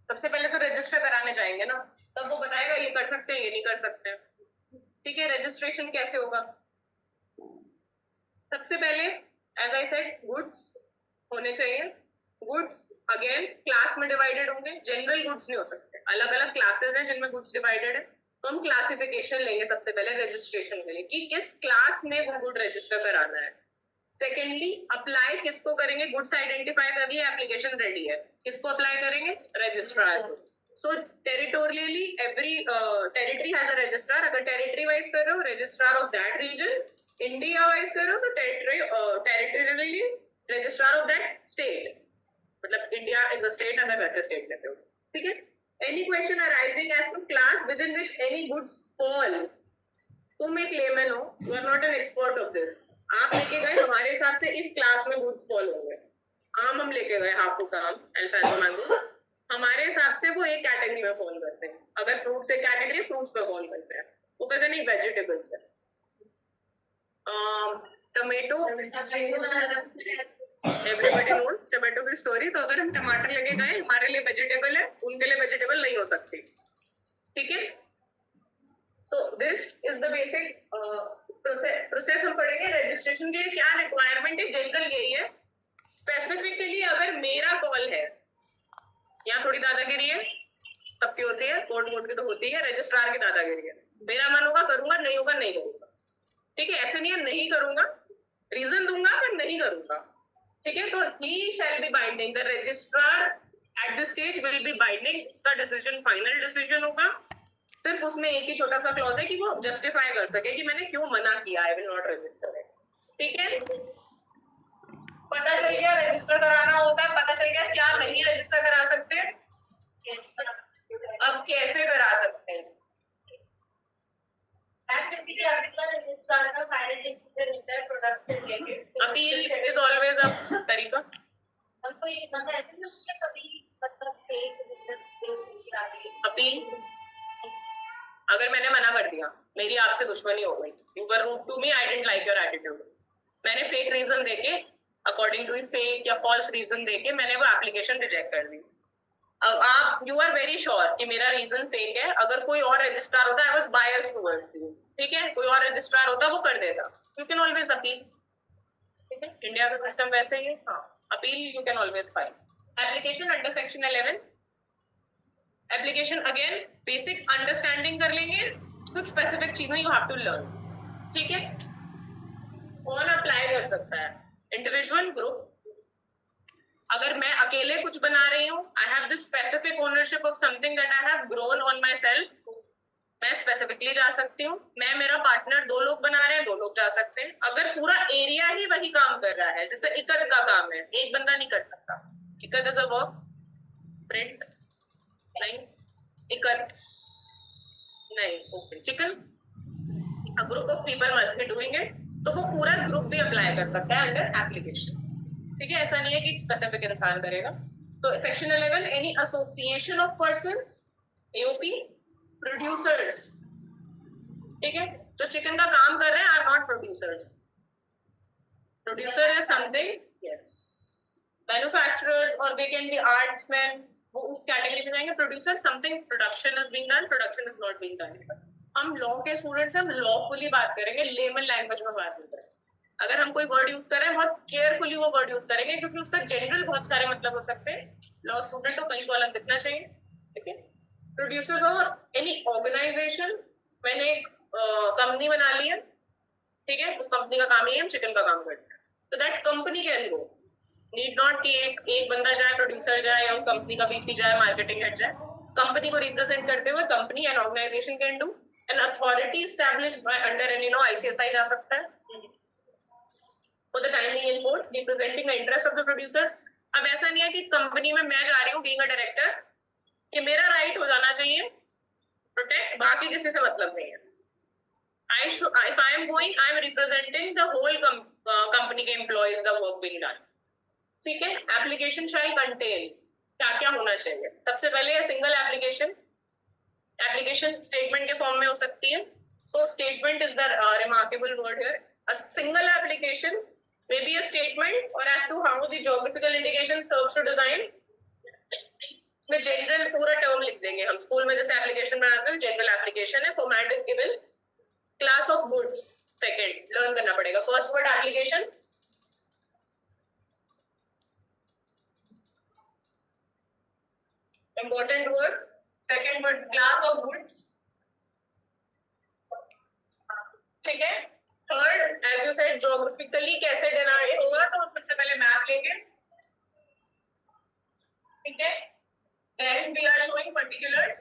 सबसे पहले तो रजिस्टर कराने जाएंगे ना, तब वो बताएगा ये कर सकते हैं, ये नहीं कर सकते। ठीक है, रजिस्ट्रेशन कैसे होगा? सबसे पहले एज आई सेड गुड्स होने चाहिए। गुड्स अगेन क्लास में डिवाइडेड होंगे, जनरल गुड्स नहीं हो सकते, अलग अलग क्लासेस हैं जिनमें गुड्स डिवाइडेड है। तो हम क्लासिफिकेशन लेंगे सबसे पहले रजिस्ट्रेशन के लिए कि किस क्लास में वो गुड रजिस्टर कराना है। सेकेंडली, अप्लाई किसको करेंगे? गुड्स आइडेंटिफाई कर लिया, एप्लीकेशन रेडी है, किसको अप्लाई करेंगे? रजिस्ट्रार को। So territorially every territory has a registrar. अगर टेरिटरी वाइज कर रहे हो, registrar of that region. India wise कर रहे हो तो territorially registrar of that state, मतलब इंडिया इज अ स्टेट अगर वैसे स्टेट लेते हो। ठीक है, any question arising as to class within which any goods fall. तुम एक लेमन हो, you are not an expert of this, आप लेके गए हमारे हिसाब से इस क्लास में गुड्स फॉल होंगे। आम हम लेके गए, हाफूस आम, अल्फाजो मैंगो, हमारे हिसाब से वो एक कैटेगरी में फॉल करते हैं। अगर फ्रूट्स एक कैटेगरी, फ्रूट्स पे फॉल करते हैं, वो कहते नहीं वेजिटेबल्स है। टमेटो, एवरीबॉडी नोस टमेटो की स्टोरी। तो अगर हम टमाटर लेके गए, हमारे लिए वेजिटेबल है, उनके लिए वेजिटेबल नहीं हो सकती। ठीक है, so this is the basic process हम पढ़ेंगे। रजिस्ट्रेशन के लिए क्या रिक्वायरमेंट है? जनरल यही है। स्पेसिफिकली अगर मेरा कॉल है, यहाँ थोड़ी दादागिरी है, सबकी होती है, कोर्ट की तो होती है, रजिस्ट्रार की दादागिरी है। मेरा मन होगा करूंगा, नहीं होगा नहीं करूंगा। ठीक है, ऐसे नहीं है नहीं करूंगा, रीजन दूंगा पर नहीं करूंगा। ठीक है, तो he shall be binding, the registrar at this stage will be binding. उसका डिसीजन फाइनल डिसीजन होगा। सिर्फ उसमें एक ही छोटा सा क्लॉज है कि वो जस्टिफाई कर सके कि मैंने क्यों मना किया, I will not register it. ठीक है, पता चल गया रजिस्टर कराना होता है, पता चल गया क्या नहीं रजिस्टर करा सकते। अब कैसे करा सकते हैं? अपील इज ऑलवेज अ तरीका। अपील अगर मैंने मना कर दिया, मेरी आपसे दुश्मनी हो गई, you were rude to me, I didn't like your attitude, मैंने फेक रीजन देके, अकॉर्डिंग टू फेक या फॉल्स रीजन देके मैंने वो एप्लीकेशन रिजेक्ट कर दी। अब आप यू आर वेरी श्योर कि मेरा रीजन फेक है। अगर कोई और रजिस्ट्रार होता, I was biased towards you. ठीक है, कोई और रजिस्ट्रार होता वो कर देता। You can always appeal. ठीक है, इंडिया का सिस्टम वैसे ही है। हाँ, appeal you can always file. Application under section 11। Application again basic understanding कर लेंगे, कुछ स्पेसिफिक चीजें यू हैव टू लर्न। ठीक है, कौन अप्लाई कर सकता है? Individual, group. अगर मैं अकेले कुछ बना रही हूँ, I have this specific ownership of something that I have grown on my self, मैं स्पेसिफिकली जा सकती हूँ। मैं, मेरा पार्टनर, 2 लोग बना रहे हैं, 2 लोग जा सकते हैं। अगर पूरा एरिया ही वही काम कर रहा है, जैसे इकत का काम है, एक बंदा नहीं कर सकता। Ikat is a work, print नहीं, इकत नहीं, okay, chicken, a group of people must be doing it, तो वो पूरा ग्रुप भी अप्लाई कर सकता है अंडर एप्लीकेशन। ठीक है, ऐसा नहीं है कि स्पेसिफिक इंसान करेगा। तो section 11, any association of persons, AOP, producers, ठीक है, जो चिकन का काम कर रहे हैं are not producers. Producer is something, yes, manufacturers और दे कैन बी आर्ट्समैन, वो उस कैटेगरी में जाएंगे. Producer something production is being done, production is not being done. हम लॉ के स्टूडेंट्स, हम लॉफुली बात करेंगे, लेमन लैंग्वेज में बात नहीं करेंगे. अगर हम कोई वर्ड यूज कर रहे हैं बहुत केयरफुली वो वर्ड यूज करेंगे, क्योंकि उसका जनरल बहुत सारे मतलब हो सकते हैं. लॉ स्टूडेंट को कहीं को अलग दिखना चाहिए. ठीक है, प्रोड्यूसर्स और एनी ऑर्गेनाइजेशन, मैंने एक कंपनी बना ली है, ठीक है, उस कंपनी का काम ही है हम चिकन का काम करते हैं, तो that company can go, need not कि एक बंदा जाए, प्रोड्यूसर जाए या उस कंपनी का वीपी जाए, मार्केटिंग हेड जाए. कंपनी को रिप्रेजेंट करते हुए company and organisation can do. An authority established by under any law, ICSI जा सकता है. For the time being in courts, representing the interest of the producers. अब ऐसा नहीं है कि कंपनी में मैं जा रही हूँ being a director कि मेरा राइट हो जाना चाहिए प्रोटेक्ट, बाकी किसी से मतलब नहीं है. If I am going, I am representing the whole company के employees, the work being done. ठीक है, application shall contain, क्या क्या होना चाहिए. सबसे पहले सिंगल एप्लीकेशन, एप्लीकेशन स्टेटमेंट के फॉर्म में हो सकती है. So statement is the remarkable word here. A single application may be a statement or as to how the geographical indication serves to design. इसमें जनरल पूरा टर्म लिख देंगे हम, स्कूल में जैसे एप्लीकेशन बनाते हैं, जनरल एप्लीकेशन है. Format is given. Class of goods second learn करना पड़ेगा. First word application, important word. Second word class of goods, ठीक है. Third, as you said, geographically कैसे डिनाइड होगा, तो हम सबसे पहले मैप लेंगे. ठीक है, then we are showing particulars.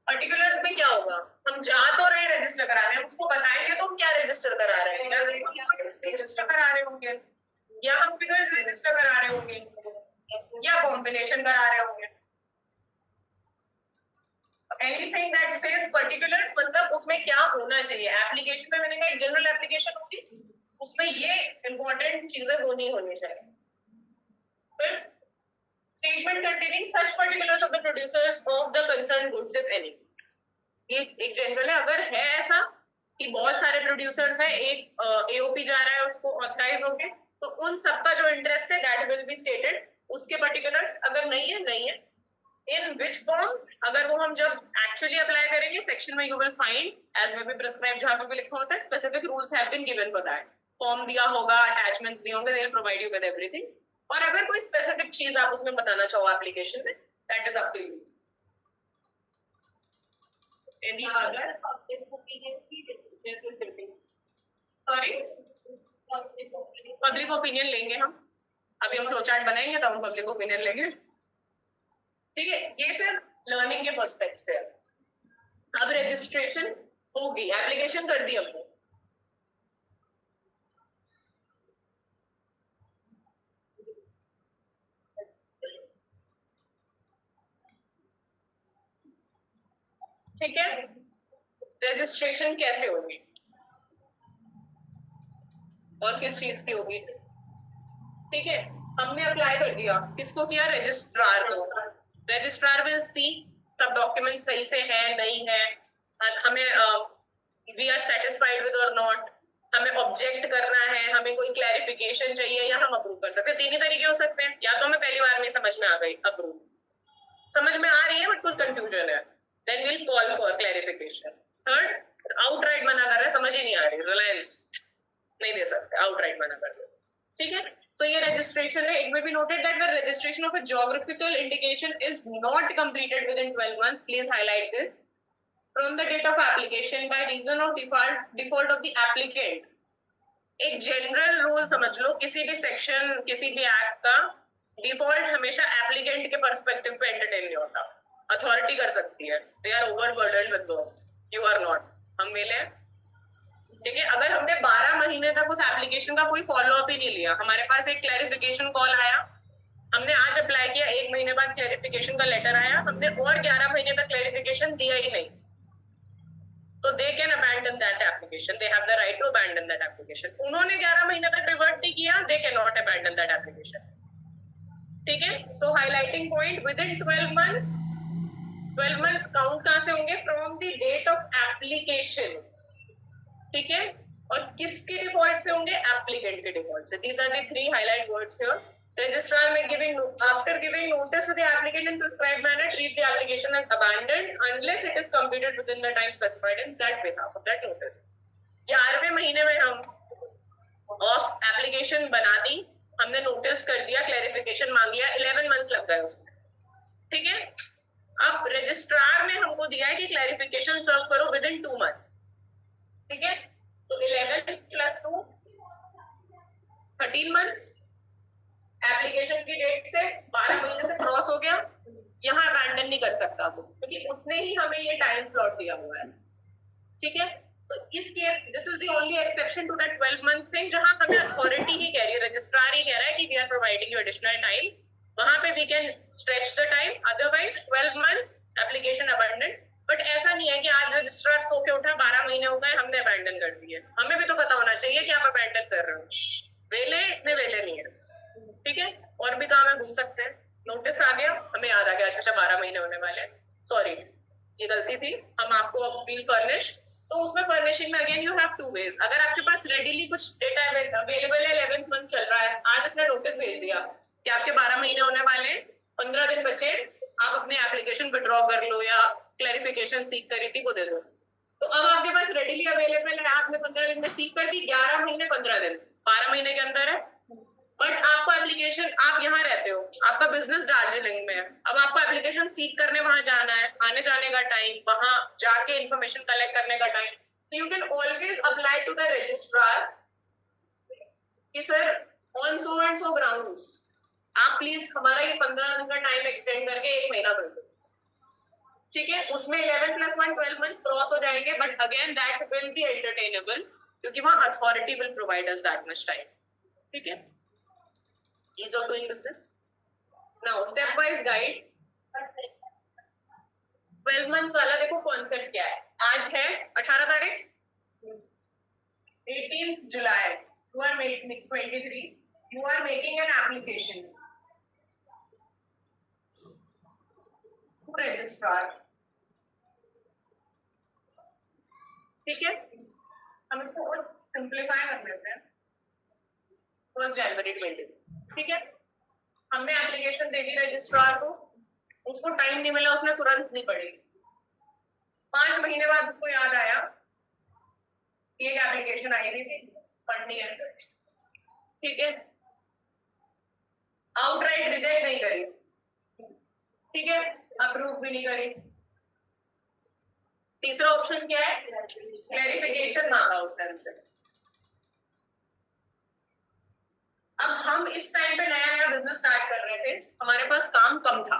Particulars में क्या होगा, हम जा तो रहे रजिस्टर कराने, हम उसको बताएंगे तो हम क्या रजिस्टर करा रहे हैं, रजिस्टर करा रहे होंगे, या हम फिगर्स रजिस्टर करा रहे होंगे, या कॉम्बिनेशन करा रहे होंगे. Anything that says particulars, मतलब उसमें क्या होना चाहिए. एप्लीकेशन में मैंने कहा एक जनरल एप्लीकेशन होगी, उसमें ये इंपॉर्टेंट चीजें होनी चाहिए. फिर statement containing such particulars of the producers of the concerned goods if any. ये एक जनरल है. अगर है ऐसा कि बहुत सारे प्रोड्यूसर्स हैं, एक एओपी जा रहा है उसको ऑथराइज होके, तो उन सबका जो इंटरेस्ट है दैट विल बी स्टेटेड. उसके पर्टिकुलर्स अगर नहीं है, in which form, अगर वो हम जब एक्चुअली अप्लाई करेंगे सेक्शन में you will find as may be prescribe, जहां पे भी लिखा होता है specific rules have been given for that. Form दिया होगा, अटैचमेंट्स दिए होंगे, they will provide you with everything. और अगर कोई स्पेसिफिक चीज आप उसमें बताना चाहो एप्लीकेशन में, that is up to you. Any other sorry, public opinion लेंगे हम. अभी हम फ्लो चार्ट बनाएंगे तो हम पब्लिक ओपिनियन लेंगे. ठीक है, ये सिर्फ लर्निंग के पर्सपेक्ट से. अब रजिस्ट्रेशन होगी, एप्लीकेशन कर दी हमने. ठीक है, रजिस्ट्रेशन कैसे होगी और किस चीज की होगी. ठीक है, हमने अप्लाई कर दिया, किसको किया, रजिस्ट्रार को. रजिस्ट्रार विल सी सब डॉक्यूमेंट सही से है नहीं है, हमें वी आर सेटिस्फाइड विद और नॉट, हमें ऑब्जेक्ट करना है, हमें कोई क्लैरिफिकेशन चाहिए, या हम अप्रूव कर सकते हैं. तीन ही तरीके हो सकते हैं. या तो हमें पहली बार में समझ में आ गई अप्रूव, समझ में आ रही है बट कुछ कंफ्यूजन है, then will call for clarification. Third, outright मना कर रहा है, समझ ही नहीं आ रही, रिलायंस नहीं दे सकते, आउटराइट मना कर दो. ठीक है, so ये registration है. It may be noted that the registration of a geographical indication is not completed within 12 months. Please highlight this. From the date of application by reason of default of the applicant. एक general rule समझ लो, किसी भी section, किसी भी act का default हमेशा applicant के perspective पे entertain नहीं होता. Authority कर सकती है. They are overburdened with work. You are not. हम मिले. ठीक है, अगर हमने 12 महीने तक उस एप्लीकेशन का कोई फॉलोअप ही नहीं लिया, हमारे पास एक क्लैरिफिकेशन कॉल आया, हमने आज अप्लाई किया, 1 महीने बाद क्लैरिफिकेशन का लेटर आया, हमने और 11 महीने तक क्लैरिफिकेशन दिया ही नहीं, तो they can abandon that application. They have the right to abandon that application. उन्होंने 11 महीने तक रिवर्ट नहीं किया, they can not abandon that application. ठीक है। So highlighting point within 12 months, 12 months count कहां से होंगे? From the date of application, ठीक है। और किसके डिफॉल्ट से होंगे? एप्लीकेंट के डिफॉल्ट से। These are the 3 highlight words here. Registrar may giving after giving notice to the applicant in prescribed manner treat the application as abandoned unless it is completed within the time specified in that behalf of that notice। 11वें महीने में हम ऑफ एप्लीकेशन बना दी, हमने नोटिस कर दिया, क्लैरिफिकेशन मांग लिया, 11 मंथ्स लग गए उसमें, ठीक है। अब रजिस्ट्रार ने हमको दिया है कि क्लैरिफिकेशन सर्व करो विद इन 2 मंथ्स, ठीक है। तो 11 + 2 13 मंथ्स, एप्लीकेशन की डेट से 12 महीने से क्रॉस हो गया। यहाँ अबैंडन नहीं कर सकता वो, क्योंकि उसने ही हमें ये टाइम स्लॉट दिया हुआ है, ठीक है। तो इस case this is the only exception to that 12 months thing, जहां हमें अथॉरिटी ही कह रही है, रजिस्ट्रार ही कह रहा है कि we are providing you additional time, वहां पे we can stretch the time, otherwise 12 months application abandon. But ऐसा नहीं है कि आज रजिस्ट्रार सो के उठा, 12 महीने हो गए, हमने अबैंडन कर दिए। हमें भी तो पता होना चाहिए कि आप अबैंडन कर रहे हो। वेले इतने वेले नहीं है, ठीक है। और भी काम है, भूल सकते हैं। नोटिस आ गया, हमें याद आ गया, अच्छा 12 महीने होने वाले, सॉरी ये गलती थी, हम आपको अब बिल फर्निश। तो उसमें फर्निशिंग में अगेन यू हैव 2 वेज। अगर आपके पास रेडीली कुछ डेटा अवेलेबल है, 11th मंथ चल रहा है, आज इसने नोटिस भेज दिया कि आपके 12 महीने होने वाले हैं, 15 दिन बचे, आप अपने एप्लीकेशन विड्रॉ कर लो या क्लैरिफिकेशन सीख करी थी वो दे दो। तो अब आपके पास रेडीली अवेलेबल है, आपने 15 दिन में सीख कर दी, 11 महीने 15 दिन, 12 महीने के अंदर है। बट आपको एप्लीकेशन, आप यहाँ रहते हो, आपका बिजनेस दार्जिलिंग में है, अब आपको एप्लीकेशन सीख करने वहां जाना है, आने जाने का टाइम, वहां जाके इंफॉर्मेशन कलेक्ट करने का टाइम, तो you can always apply to the registrar कि sir on so and so grounds आप प्लीज हमारा ये 15 दिन का टाइम एक्सटेंड करके 1 महीना कर दो, ठीक है। उसमें 11 + 1 12 मंथ्स क्रॉस हो जाएंगे, but again that will be entertainable, क्योंकि वहां authority will provide us that much time, ठीक है। Ease of doing business. Now stepwise guide. 12 months वाला देखो कॉन्सेप्ट क्या है। आज है 18 तारीख, 18th July, you are making 23, you are making an application to registrar, ठीक है। हम इसको और सिंप्लीफाई कर लेते हैं। 1 जनवरी 20, ठीक है। हमने एप्लीकेशन दे दी रजिस्ट्रार को, उसको टाइम नहीं मिला, उसने तुरंत नहीं पढ़ी। 5 महीने बाद उसको याद आया कि एक एप्लीकेशन आई थी, पढ़नी है, ठीक है। आउटराइट रिजेक्ट नहीं करी, ठीक है, अप्रूव भी नहीं करी। तीसरा ऑप्शन क्या है? क्लैरिफिकेशन मांगा उस टाइम से। अब हम इस टाइम पे नया नया बिजनेस स्टार्ट कर रहे थे, हमारे पास काम कम था,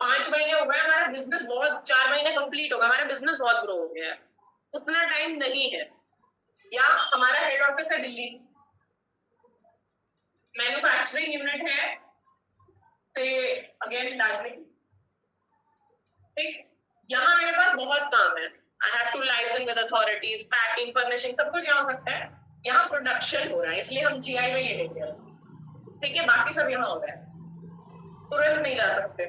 5 महीने हो गए, हमारा बिजनेस बहुत, 4 महीने कंप्लीट हो गया, हमारा बिजनेस बहुत ग्रो हो गया है, उतना टाइम नहीं है, या हमारा हेड ऑफिस है दिल्ली, मैन्युफैक्चरिंग यूनिट है अगेन दार्जिलिंग, ठीक। यहाँ मेरे पास बहुत काम है, I have to license with authorities, packing, furnishing, सब कुछ यहाँ हो सकता है। यहाँ प्रोडक्शन हो रहा है, इसलिए हम जीआई में ये लेते हैं, ठीक है। बाकी सब यहाँ हो रहा है, तुरंत नहीं ला सकते।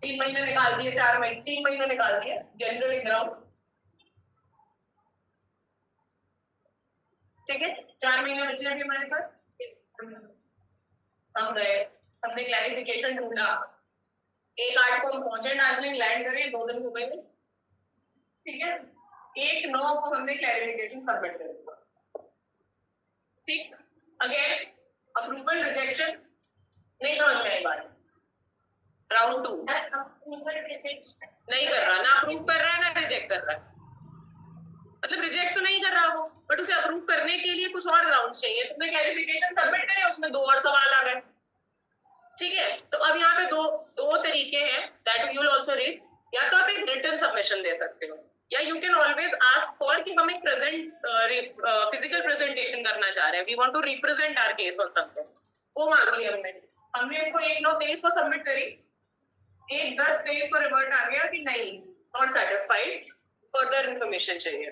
3 महीने निकाल दिए, 4 महीने, 3 महीने निकाल दिए जनरली ग्राउंड, ठीक है। 4 महीने बचे हैं हमारे पास। हम गए, हमने क्लैरिफिकेशन ढूंढा, 1/8 को हम पहुंचे दार्जिलिंग, लैंड करें, 2 दिन हो गए, ठीक है। 1/9 को हमने क्लैरिफिकेशन सबमिट कर दिया, ठीक। अगेन अप्रूवल रिजेक्शन नहीं समझ में आई बात। राउंड 2 नहीं कर रहा, ना अप्रूव कर रहा है ना रिजेक्ट कर रहा है, मतलब रिजेक्ट तो नहीं कर रहा वो, बट उसे अप्रूव करने के लिए कुछ और ग्राउंड्स चाहिए। तुमने क्लैरिफिकेशन सबमिट करे, उसमें 2 और सवाल आ गए, ठीक है। तो अब यहाँ पे दो तरीके हैं, that you will also read. या तो आप एक रिटन सबमिशन दे सकते हो, या you can always ask for कि हम एक फिजिकल प्रेजेंटेशन करना चाह रहे हैं, we want to represent our case on something, वो मांग लिया हमने इसको 1/9/23 को सबमिट करी, 1/10/23 को रिवर्ट आ गया कि नहीं, नॉट सेटिस्फाइड, फर्दर इंफॉर्मेशन चाहिए,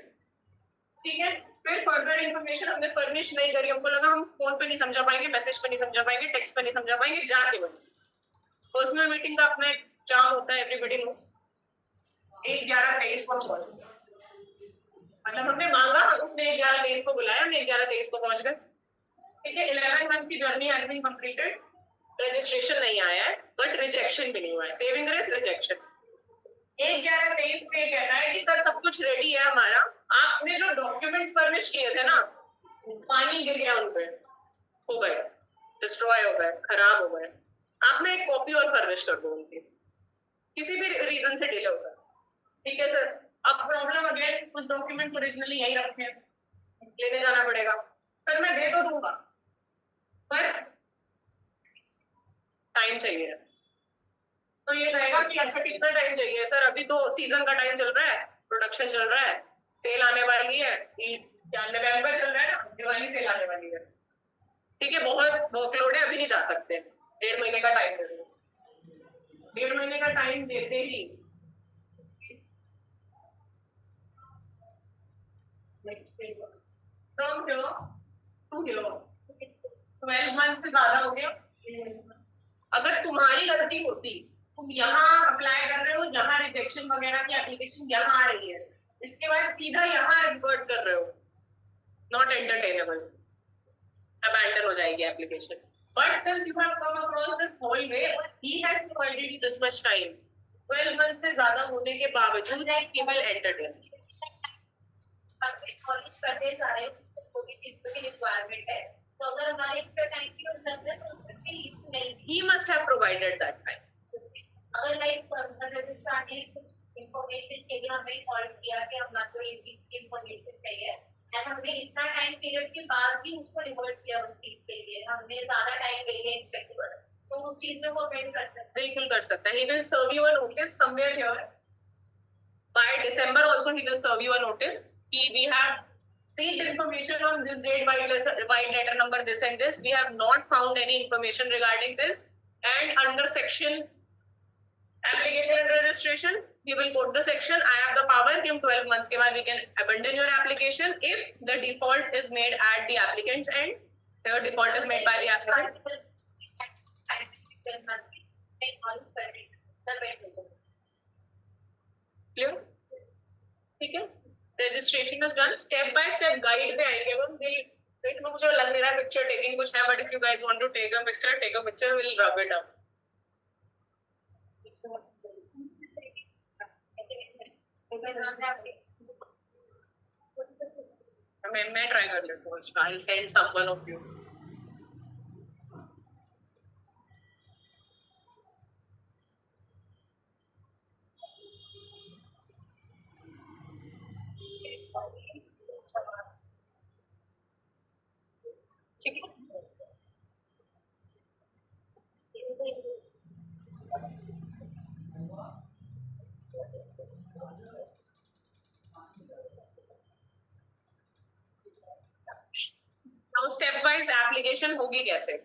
ठीक है। फिर फर्दर इन्फॉर्मेशन हमने फर्निश नहीं करी, हमको लगा हम फोन पे नहीं समझा पाएंगे, मैसेज पे नहीं समझा पाएंगे, टेक्स्ट पे नहीं समझा पाएंगे, जाके बने। पर्सनल मीटिंग का अपना एक चार्म होता है, एवरीबॉडी नोस। 1/11/23 को मतलब हमने मांगा, उसने 11/23 को बुलाया, हमने 11/23 को पहुंच गए। ठीक है, 11 मंथ की journey has been completed, registration नहीं आया है, बट रिजेक्शन भी नहीं हुआ है, सेविंग ग्रेस रिजेक्शन। 1/11/23 पे कहता है कि सर सब कुछ रेडी है हमारा, आपने जो डॉक्यूमेंट्स फर्निश किए थे ना, पानी गिर गया उन पे, हो गए, डिस्ट्रॉय हो गए, खराब हो गए, आपने एक कॉपी और फर्निश कर दो उनकी, किसी भी रीजन से डिले हो सकता। ठीक है सर, अब प्रॉब्लम अगेन, कुछ डॉक्यूमेंट्स ओरिजिनली यही रखे हैं, लेने जाना पड़ेगा। सर मैं दे तो दूंगा, पर टाइम चाहिए। तो ये रहेगा कि अच्छा कितना टाइम चाहिए सर, अभी तो सीजन का टाइम चल रहा है, प्रोडक्शन चल रहा है, सेल आने वाली है, नवंबर चल रहा है ना, दिवाली सेल आने वाली है। ठीक है, बहुत वर्कलोड है, अभी नहीं जा सकते, 1.5 महीने का टाइम दे दो। 1.5 महीने का टाइम देते ही from here to here 12 month से ज्यादा हो गया। अगर तुम्हारी गलती होती, तुम यहाँ अप्लाई कर रहे हो, यहाँ रिजेक्शन वगैरह की एप्लीकेशन यहाँ आ रही है, इसके बाद सीधा यहाँ रिवर्ट कर रहे हो, नॉट एंटरटेनेबल, अबैंडन हो जाएगी application. But since you have come across this whole way, he has provided you this much time, 12 month से ज्यादा होने के बावजूद ही विल एंटरटेन। कॉलेज करते सारे कोई भी चीज की रिक्वायरमेंट है, तो अगर हमारे एक्स्ट्रा टाइम की जरूरत है तो उसमें भी लीव नहीं, he must have provided that time. अगर लाइक रजिस्ट्रार ने कुछ इंफॉर्मेशन के लिए हमें कॉल किया कि हमारे ये चीज की इंफॉर्मेशन चाहिए, एंड हमने इतना टाइम पीरियड के बाद भी उसको रिवर्ट किया उस चीज के लिए, हमने ज्यादा टाइम ले लिया एक्सपेक्टेड, तो उस चीज में वो वेट कर सकते हैं। बिल्कुल कर सकता है। He will serve you a notice somewhere here. By December also he will serve you a notice. We have seen the information on this date by letter number this and this. We have not found any information regarding this. And under section application and registration, we will go to the section. I have the power. कि 12 months के बाद we can abandon your application if the default is made at the applicant's end. The default is made by the applicant. Clear? ठीक है, registration is done. Step by step guide पे आएंगे हम। इसमें मुझे लग नहीं रहा picture taking कुछ है, but if you guys want to take a picture, we'll rub it up. मैं try कर लेता हूँ उसका. I'll send someone of you. ठीक है, now step wise एप्लीकेशन होगी कैसे?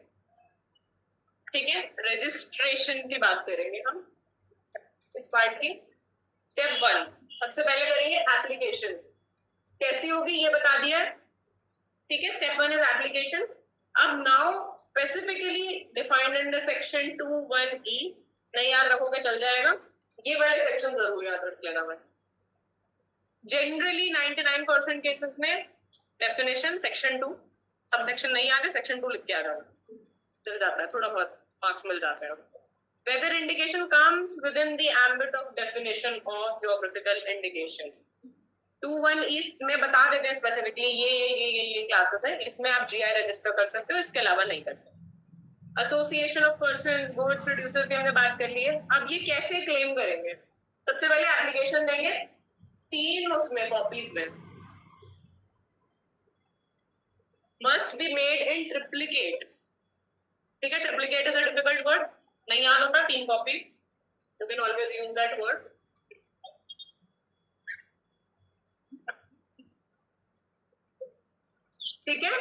ठीक है, रजिस्ट्रेशन की बात करेंगे हम इस पार्ट की। स्टेप 1 सबसे पहले करेंगे एप्लीकेशन, कैसी होगी ये बता दिया है। ठीक है, स्टेप 1 इज एप्लीकेशन। अब now specifically defined under section 21E, नहीं याद रखोगे चल जाएगा, ये वाले सेक्शन जरूर याद रख लेना बस। जनरली 99% केसेस में डेफिनेशन सेक्शन 2, सब सेक्शन नहीं आते, सेक्शन 2 लिख के आ जाना चल जाता है, थोड़ा बहुत मार्क्स मिल जाते हैं। Whether indication comes within the ambit of definition of geographical indication. 21E में बता देते हैं स्पेसिफिकली ये क्लासेस है, इसमें आप GI रजिस्टर कर सकते हो, इसके अलावा नहीं कर सकते। Association of persons, board producers की हमने बात कर ली है। अब ये कैसे क्लेम करेंगे? सबसे पहले एप्लीकेशन देंगे, 3 उसमें कॉपीज में must be made in triplicate. ठीक है, triplicate is a difficult word, नहीं याद होता, 3 copies, you can always use that word. ठीक है,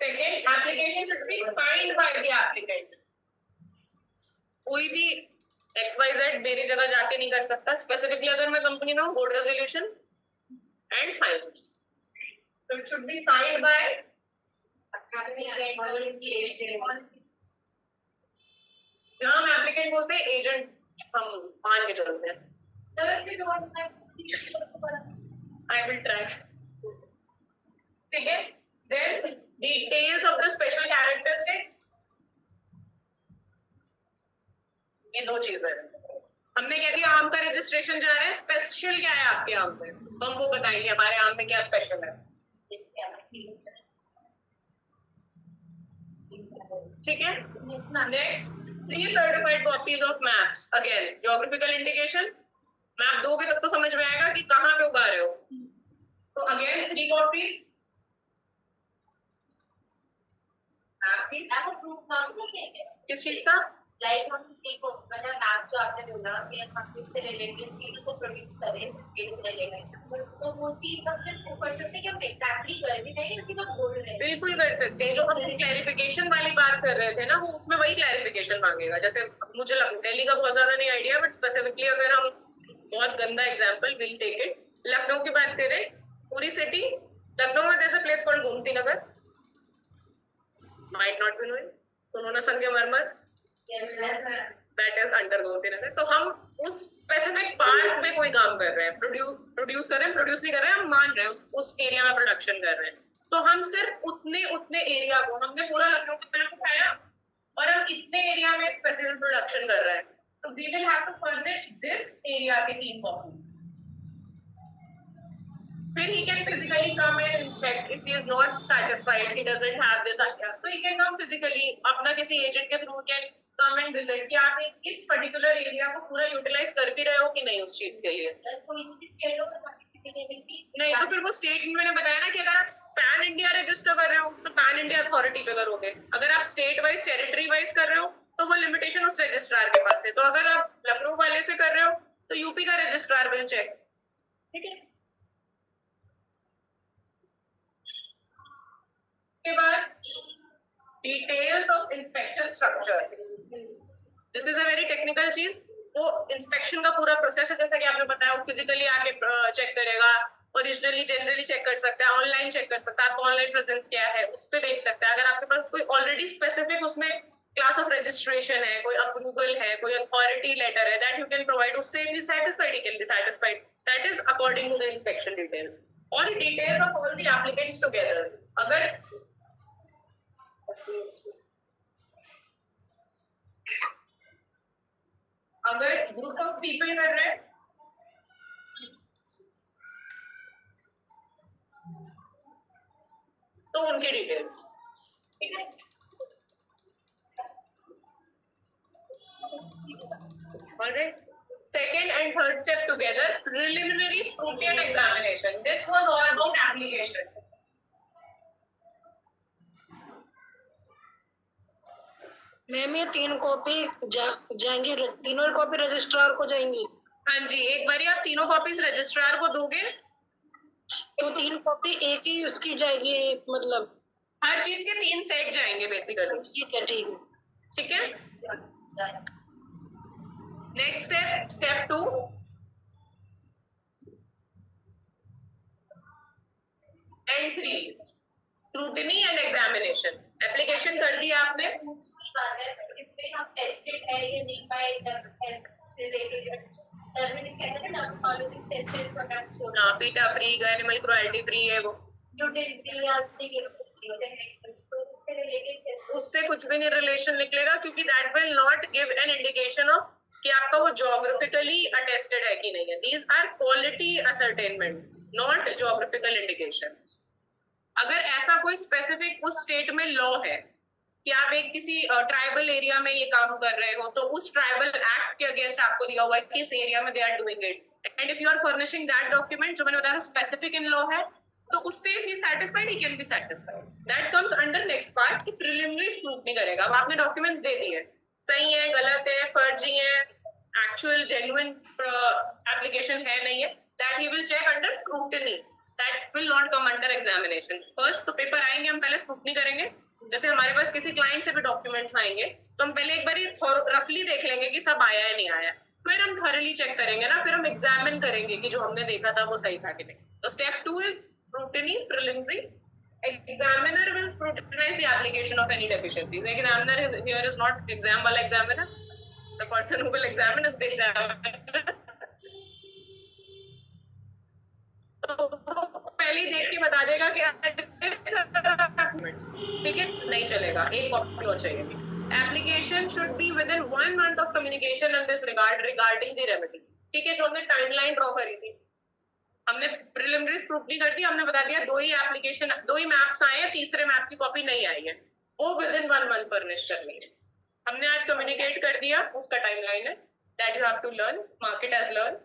second application should be signed by the applicant. कोई भी XYZ मेरी जगह जाके नहीं कर सकता, स्पेसिफिकली अगर मैं कंपनी में हूँ, board resolution and sign. So it should be signed by जहाँ हम एप्लीकेंट बोलते हैं एजेंट हम मान के चलते हैं. I will try. ठीक है. Then details of the special characteristics. ये दो चीजें हैं. हमने कह दिया आम का रजिस्ट्रेशन जा रहा है. स्पेशल क्या है आपके आम में? हम वो बताएंगे हमारे आम में क्या स्पेशल है. ठीक है. Next 3 certified copies of maps. Again, geographical indication. Map दोगे तब तो समझ में आएगा कि कहाँ पे उगा रहे हो. तो अगेन 3 copies. किस चीज का? लाइक हम देखो मतलब मैप जो आपने बोला कि हम इससे रिलेटेड चीज को प्रोड्यूस करें स्टेट रिलेटेड तो वो चीज हम सिर्फ कर सकते हैं कि हम एग्जैक्टली कर भी नहीं उसी वक्त बोल रहे हैं. बिल्कुल कर सकते हैं. जो हम क्लैरिफिकेशन वाली बात कर रहे थे ना वो उसमें वही क्लैरिफिकेशन मांगेगा. जैसे मुझे दिल्ली का बहुत ज्यादा नहीं आइडिया बट स्पेसिफिकली अगर हम बहुत गंदा example will take it. Lucknow की बात करें पूरी सिटी. लखनऊ में जैसे place called Gomti Nagar. Might not be knowing. सोनोना संगमरमर that is under Gomti Nagar. तो हम उस स्पेसिफिक पार्ट में कोई काम कर रहे हैं. प्रोड्यूस कर रहे हैं. प्रोड्यूस नहीं कर रहे हैं. हम मान रहे हैं उस एरिया में प्रोडक्शन कर रहे हैं. तो हम सिर्फ उतने एरिया को हमने पूरा लखनऊ का मैप उठाया और हम इतने एरिया में स्पेसिफिक प्रोडक्शन कर रहे हैं. तो we will have to furnish this area के 3 कॉपी. फिर he can physically come and inspect if he is not satisfied, he doesn't have this idea. So he can come physically अपना किसी एजेंट के through can come and visit कि आप इस पर्टिकुलर एरिया को पूरा यूटिलाइज कर भी रहे हो कि नहीं उस चीज के लिए. नहीं तो फिर वो स्टेट में मैंने बताया ना कि अगर आप पैन इंडिया रजिस्टर कर रहे हो तो पैन इंडिया अथॉरिटी पे करोगे. अगर आप स्टेट वाइज टेरिटरी वाइज कर रहे हो तो वो लिमिटेशन उस रजिस्ट्रार के पास है. तो अगर आप लखनऊ वाले से कर रहे हो तो यूपी का रजिस्ट्रार विल चेक. ठीक है. के बाद details of inspection structure. This is a very technical चीज. वो इंस्पेक्शन का पूरा प्रोसेस है जैसा कि आपने बताया. वो फिजिकली आके चेक करेगा. ओरिजिनली जनरली चेक कर सकता है. ऑनलाइन चेक कर सकता है. आपका ऑनलाइन प्रेजेंस क्या है उस पर देख सकता है. अगर आपके पास कोई ऑलरेडी स्पेसिफिक उसमें क्लास ऑफ रजिस्ट्रेशन है, कोई अप्रूवल है, कोई अथॉरिटी लेटर है दैट यू कैन प्रोवाइड. उससे भी satisfied he can be satisfied. That is according to the inspection details. Or details of all the applicants together. अगर ग्रुप ऑफ पीपल कर रहे हैं तो उनके डिटेल्स. ठीक है. Alright. Second and third step together, preliminary scrutiny and examination. This was all about application. Ma'am ये 3 कॉपी जाएंगी. तीनों कॉपी रजिस्ट्रार को जाएंगी. हाँ जी. एक बार आप तीनों कॉपीज रजिस्ट्रार को दोगे तो 3 कॉपी एक ही उसकी जाएगी. एक मतलब हर चीज के 3 सेट जाएंगे बेसिकली. ठीक है. ठीक है. Next step 2. And 3 scrutiny and examination. Application कर दिया आपने. इसमें हम टेस्टेड है ये नहीं पाए से रिलेटेड पीटा फ्री एनिमल क्रुएल्टी फ्री है वो. उससे कुछ भी नहीं रिलेशन निकलेगा क्योंकि that will not give an indication of कि आपका वो ज्योग्राफिकली अटेस्टेड है कि नहीं है. These are quality ascertainment not geographical indications. अगर ऐसा कोई स्पेसिफिक उस स्टेट में लॉ है कि आप एक किसी ट्राइबल एरिया में ये काम कर रहे हो तो उस ट्राइबल एक्ट के अगेंस्ट आपको दिया हुआ है किस एरिया में they are doing it and if you are furnishing that document जो मैंने बताया स्पेसिफिक इन लॉ है तो उससे if he satisfied he can be satisfied. That comes under next part कि प्रिलिमिनरी स्क्रूटनी करेगा. अब आपने डॉक्यूमेंट्स दे दिए सही है गलत है फर्जी है एक्चुअल जेन्युइन एप्लीकेशन है नहीं है. That he will check under scrutiny. That will not come under examination. First तो पेपर आएंगे हम पहले स्क्रूटनी करेंगे. जैसे हमारे पास किसी क्लाइंट से भी डॉक्यूमेंट्स आएंगे तो हम पहले एक बार रफली देख लेंगे कि सब आया है नहीं आया. फिर हम थॉरली चेक करेंगे ना. फिर हम एग्जामिन करेंगे कि जो हमने देखा था वो सही था कि नहीं. तो step 2 is scrutiny preliminary. Examiner will scrutinize the application of any deficiencies. The examiner here is not exam wala examiner. The person who will examine is the examiner. तो पहले ही देख के बता देगा कि ठीक है, नहीं चलेगा, एक कॉपी और चाहिए। Application should be with in 1 month of communication in this regard regarding the remedy. ठीक है, जो हमने टाइमलाइन ड्रॉ करी थी, हमने प्रिलिमिनरी स्क्रूटनी कर दी, हमने बता दिया 2 ही एप्लीकेशन 2 ही मैप्स आए हैं, तीसरे मैप की कॉपी नहीं आई है, वो विद इन 1 month फर्निश करनी है। हमने आज कम्युनिकेट कर दिया, उसका टाइमलाइन है that you have to learn, mark it as learn.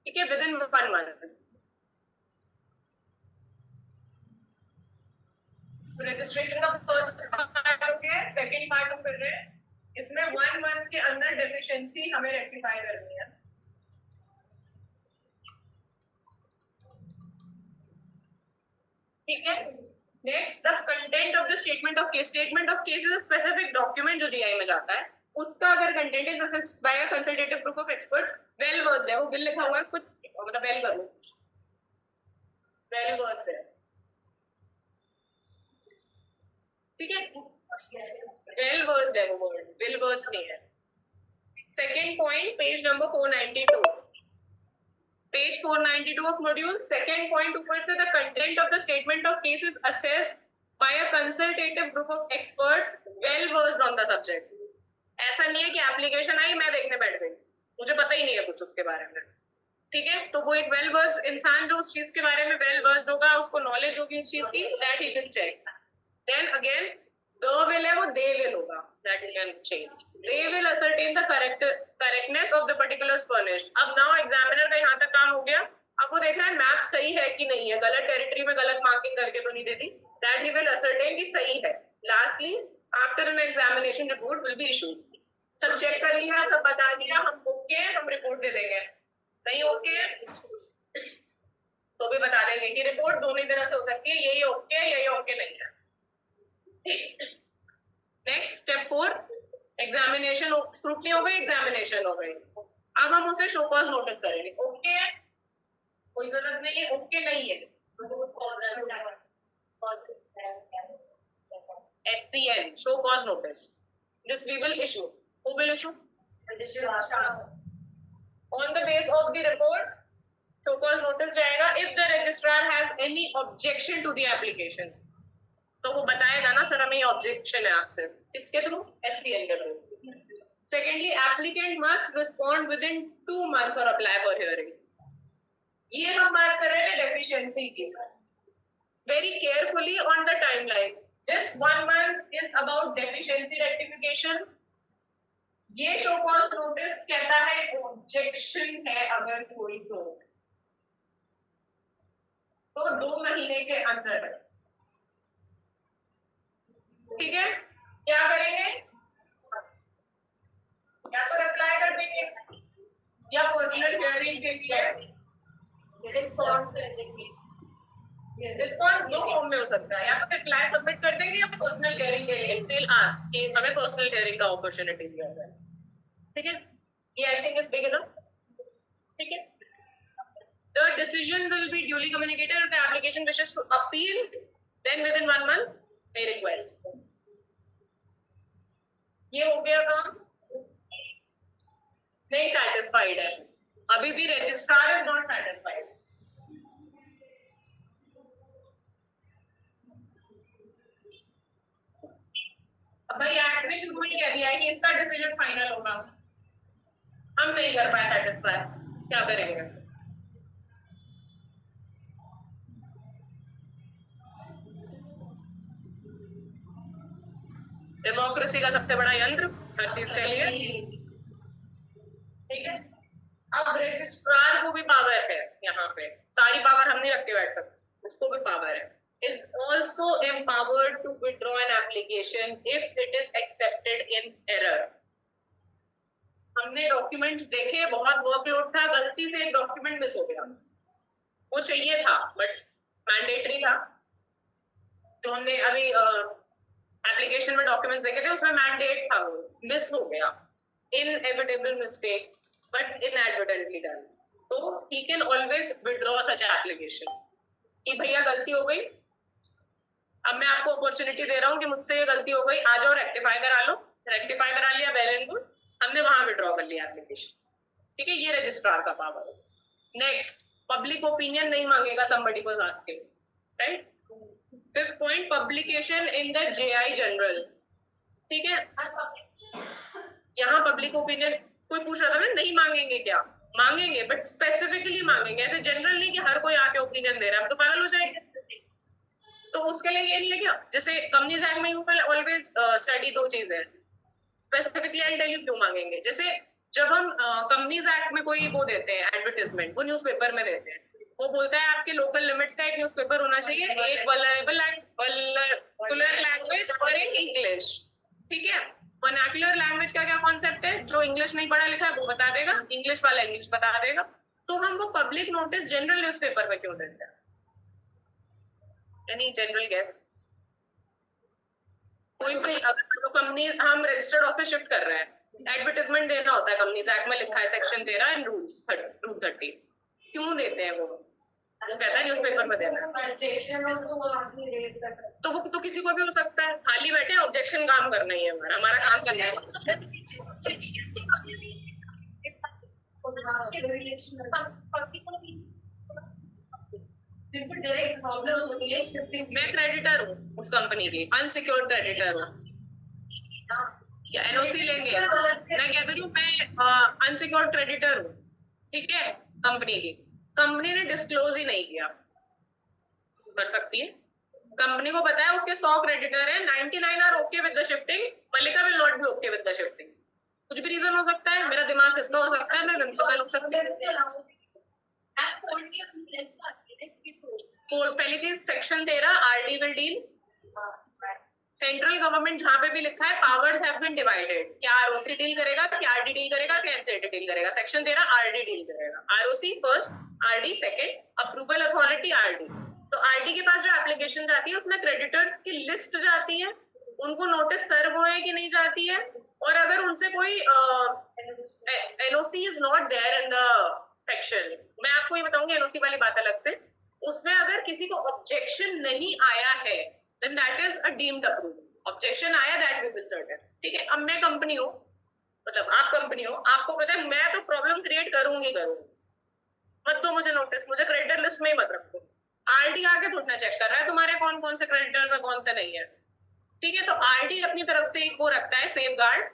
ठीक है, विद इन 1 month। रजिस्ट्रेशन का फर्स्ट पार्ट हो गया, सेकंड पार्ट हम कर रहे हैं, इसमें 1 month के अंदर डेफिशिएंसी हमें रेक्टिफाई करनी है। ठीक है, next the content of the statement of case. Statement of case is a specific document जो जीआई में जाता है, उसका अगर content is assessed by a consultative group of experts well versed है, वो बिल लिखा हुआ है, उसको मतलब वेल कर लो, वेल वर्स्ड है। ठीक है, वेल वर्स्ड है वो वर्ड, वेल वर्स्ड नहीं है। Second point, page number 492, page 492 of module, second point ऊपर से the content of the statement of case is assessed by a consultative group of experts well versed on the subject। ऐसा नहीं है कि एप्लीकेशन आई मैं देखने बैठ गई, मुझे पता ही नहीं है कुछ उसके बारे में। ठीक है, तो वो एक वेल वर्स्ड इंसान जो उस चीज के बारे में वेल वर्स्ड होगा, उसको नॉलेज होगी उस चीज की, that he will check. Then again the will है वो दे विल होगा, that he can change. They will ascertain the correctness of the particulars furnished। अब नाउ एग्जामिनर का यहाँ तक काम हो गया, अब वो देख रहा है मैप सही है कि नहीं है, गलत टेरिटरी में गलत मार्किंग करके तो नहीं देती, that he will ascertain कि सही है। Lastly, after an examination report will be issued। सब चेक कर लिया, सब बता दिया, हम ओके, हम रिपोर्ट दे देंगे। नहीं ओके तो भी बता देंगे कि रिपोर्ट दोनों ही तरह से हो सकती है, यही ओके नहीं है। ठीक, नेक्स्ट स्टेप 4, एग्जामिनेशन स्क्रूटनी हो गई, एग्जामिनेशन हो गई। अब हम उसे शो कॉज नोटिस करेंगे। ओके है, कोई जरूरत नहीं है, ओके नहीं है, HCN show cause notice, this we will issue, who will issue? On the base of the report, show cause notice जाएगा। if the registrar has any objection to the application, तो वो बताएगा ना सर हमें ऑब्जेक्शन है आपसे, इसके थ्रू SCN के through. Secondly, applicant must respond with in 2 months और अप्लाई फॉर हियरिंग। ये हम बात कर रहे हैं डेफिशिएंसी की। Very carefully on the timelines, this 1 month is about deficiency rectification. ये शो कॉज नोटिस कहता है ऑब्जेक्शन है अगर कोई तो 2 महीने के अंदर। ठीक है, क्या करेंगे, या तो रिप्लाई कर देंगे या पर्सनल हियरिंग के लिए रिस्पॉन्स कर देंगे। रिस्पॉन्स 2 फॉर्म में हो सकता है, या तो रिप्लाई सबमिट कर देंगे या पर्सनल हियरिंग के लिए विल आस्क कि हमें पर्सनल हियरिंग का अपॉर्चुनिटी दिया जाए। ठीक है, ये I think is big enough. ठीक है, the decision will be duly communicated if the application wishes to appeal, then within 1 month may request। ये हो गया काम, नहीं satisfied है, अभी भी registrar is not satisfied। अब भाई एक्ट ने शुरू में ही कह दिया है कि इसका डिसीजन फाइनल होगा, हम नहीं कर पाए satisfy, क्या करेंगे? डेमोक्रेसी का सबसे बड़ा यंत्र हर चीज के लिए। ठीक है, अब रजिस्ट्रार को भी पावर है, यहाँ पे सारी पावर हम नहीं रख के बैठ सकते, उसको भी पावर है। is also empowered to withdraw an application if it is accepted in error। हमने डॉक्यूमेंट्स देखे, बहुत वर्कलोड था, गलती से एक डॉक्यूमेंट मिस हो गया, वो चाहिए था बट मैंडेटरी था। तो हमने अभी एप्लीकेशन में डॉक्यूमेंट्स देखे थे, उसमें मैंडेट था, वो मिस हो गया, inevitable mistake but inadvertently done. तो he can always withdraw such application कि भैया गलती हो गई, अब मैं आपको अपॉर्चुनिटी दे रहा हूँ कि मुझसे ये गलती हो गई, आ जाओ रेक्टिफाई करा लो, रेक्टिफाई करा लिया, वेल एंड गुड, हमने वहां विड्रॉ कर लिया एप्लीकेशन। ठीक है, ये रजिस्ट्रार का पावर है। नेक्स्ट, पब्लिक ओपिनियन नहीं मांगेगा somebody was asking, right. Fifth point, publication in the JI general. ठीक है, यहाँ पब्लिक ओपिनियन कोई पूछ रहा था ना, नहीं मांगेंगे क्या, मांगेंगे बट स्पेसिफिकली मांगेंगे, ऐसे जनरल नहीं कि हर कोई आके ओपिनियन दे रहा है, तो पागल हो जाएंगे। तो उसके लिए ये नहीं है क्या, जैसे कंपनीज एक्ट में यू विल ऑलवेज स्टडी दो चीजें, स्पेसिफिकली आई टेल यू क्यों मांगेंगे। जैसे जब हम कंपनीज एक्ट में कोई वो देते हैं एडवर्टाइजमेंट, वो न्यूज़पेपर में देते हैं, वो बोलता है आपके लोकल लिमिट्स का एक न्यूज़पेपर होना चाहिए, एक वर्नेरेबल लैंग्वेज और एक इंग्लिश। ठीक है, वर्नाक्युलर लैंग्वेज का क्या कॉन्सेप्ट है, जो इंग्लिश नहीं पढ़ा लिखा है वो बता देगा, इंग्लिश वाला इंग्लिश बता देगा। तो हम वो पब्लिक नोटिस जनरल न्यूज़पेपर में क्यों देते हैं? Any general guess? कोई भी, अगर कंपनी हम रजिस्टर्ड ऑफिस शिफ्ट कर रहे हैं, एडवर्टाइजमेंट देना होता है, कंपनीज एक्ट में लिखा है सेक्शन 13 एंड रूल्स 30, क्यों देते हैं वो कहता है न्यूज़पेपर में देना है। तो वो तो किसी को भी हो सकता है, खाली बैठे ऑब्जेक्शन काम करना ही है, हमारा काम करना है। मैं क्रेडिटर हूँ उस कंपनी की, अनसिक्योर्ड क्रेडिटर हूँ, एनओसी लेंगे, मैं कह रही हूँ मैं अनसिक्योर्ड क्रेडिटर हूँ, ठीक है, कंपनी की, कंपनी ने डिस्क्लोज ही नहीं किया, कर सकती है, कंपनी को पता है उसके 100 क्रेडिटर है, 99 are okay with the shifting, Mallika will not be okay with the shifting, कुछ भी रीजन हो सकता है, मेरा दिमाग किसका हो सकता है, मैं प्रिंसिपल हो सकती हूँ। पहली चीज, section 13 RD will deal, central government जहां पे भी लिखा है पावर्स हैव बीन डिवाइडेड, क्या आरओसी डील करेगा, क्या आरडी डील करेगा, क्या एनसीएलटी डील करेगा, सेक्शन 13 आरडी डील करेगा, ROC first, RD second, approval authority RD. तो आरडी के पास जो एप्लीकेशन जाती है उसमें क्रेडिटर्स की लिस्ट जाती है, उनको नोटिस सर्व हुए कि नहीं जाती है, और अगर उनसे कोई NOC is not there in the section, मैं आपको ये बताऊंगी एनओसी वाली बात अलग से, उसमें अगर किसी को ऑब्जेक्शन नहीं आया है then that is a deemed approval, objection आया that we will certain। ठीक है, अब मैं कंपनी हूँ, मतलब आप कंपनी हो, आपको पता है मैं तो प्रॉब्लम क्रिएट करूंगी, मत दो मुझे नोटिस, मुझे क्रेडिटर लिस्ट में ही मत रखो, आरडी आके थोड़ा चेक कर रहा है तुम्हारे कौन कौन से क्रेडिटर्स है कौन से नहीं है। ठीक है, तो आरडी अपनी तरफ से एक वो रखता है safe guard.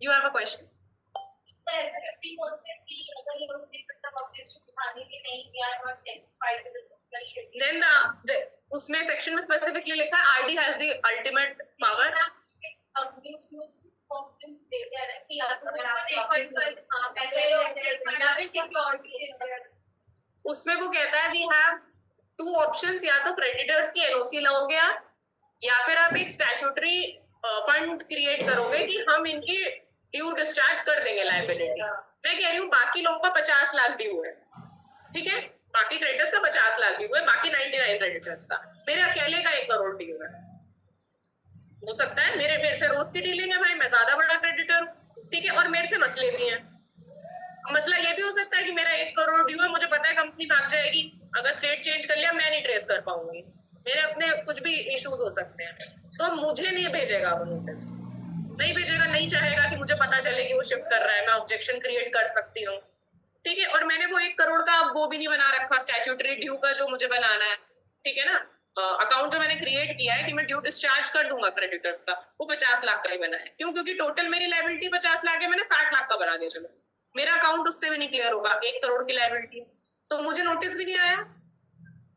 You have a question? Then उसमें सेक्शन में स्पेसिफिकली लिखा है RD has the ultimate power. उसमें वो कहता है वी हैव 2 ऑप्शंस, या तो क्रेडिटर्स की एनओसी लोगे आप, या फिर आप एक स्टैट्यूटरी फंड क्रिएट करोगे कि हम इनकी ड्यू डिस्चार्ज कर देंगे लायबिलिटी। मैं कह रही हूँ बाकी लोगों का 50 लाख ड्यू है, ठीक है, बाकी क्रेडिटर्स का 50 लाख ड्यू है, बाकी 99 क्रेडिटर्स का, मेरे अकेले का 1 करोड़ ड्यू है। हो सकता है मेरे से रोज की डीलिंग है भाई, मैं ज्यादा बड़ा क्रेडिटर हूँ, ठीक है, और मेरे से मसले भी हैं। मसला ये भी हो सकता है कि मेरा 1 करोड़ ड्यू है, मुझे पता है कंपनी भाग जाएगी, अगर स्टेट चेंज कर लिया मैं नहीं ट्रेस कर पाऊंगी, मेरे अपने कुछ भी इश्यूज हो सकते हैं, तो मुझे नहीं भेजेगा वो नोटिस, नहीं भेजेगा, नहीं चाहेगा कि मुझे पता चले कि वो शिफ्ट कर रहा है, मैं ऑब्जेक्शन क्रिएट कर सकती हूँ। ठीक है, और मैंने वो 1 करोड़ का वो भी नहीं बना रखा स्टैट्यूटरी ड्यू का जो मुझे बनाना है, ठीक है ना, अकाउंट जो मैंने क्रिएट किया है कि मैं ड्यू डिस्चार्ज कर दूंगा क्रेडिटर्स का, वो 50 लाख का ही बना है। क्यों? क्योंकि टोटल मेरी लायबिलिटी 50 लाख है, मैंने 60 लाख का बना दिया, चलो मेरा अकाउंट उससे भी नहीं क्लियर होगा, 1 करोड़ की लायबिलिटी, तो मुझे नोटिस भी नहीं आया,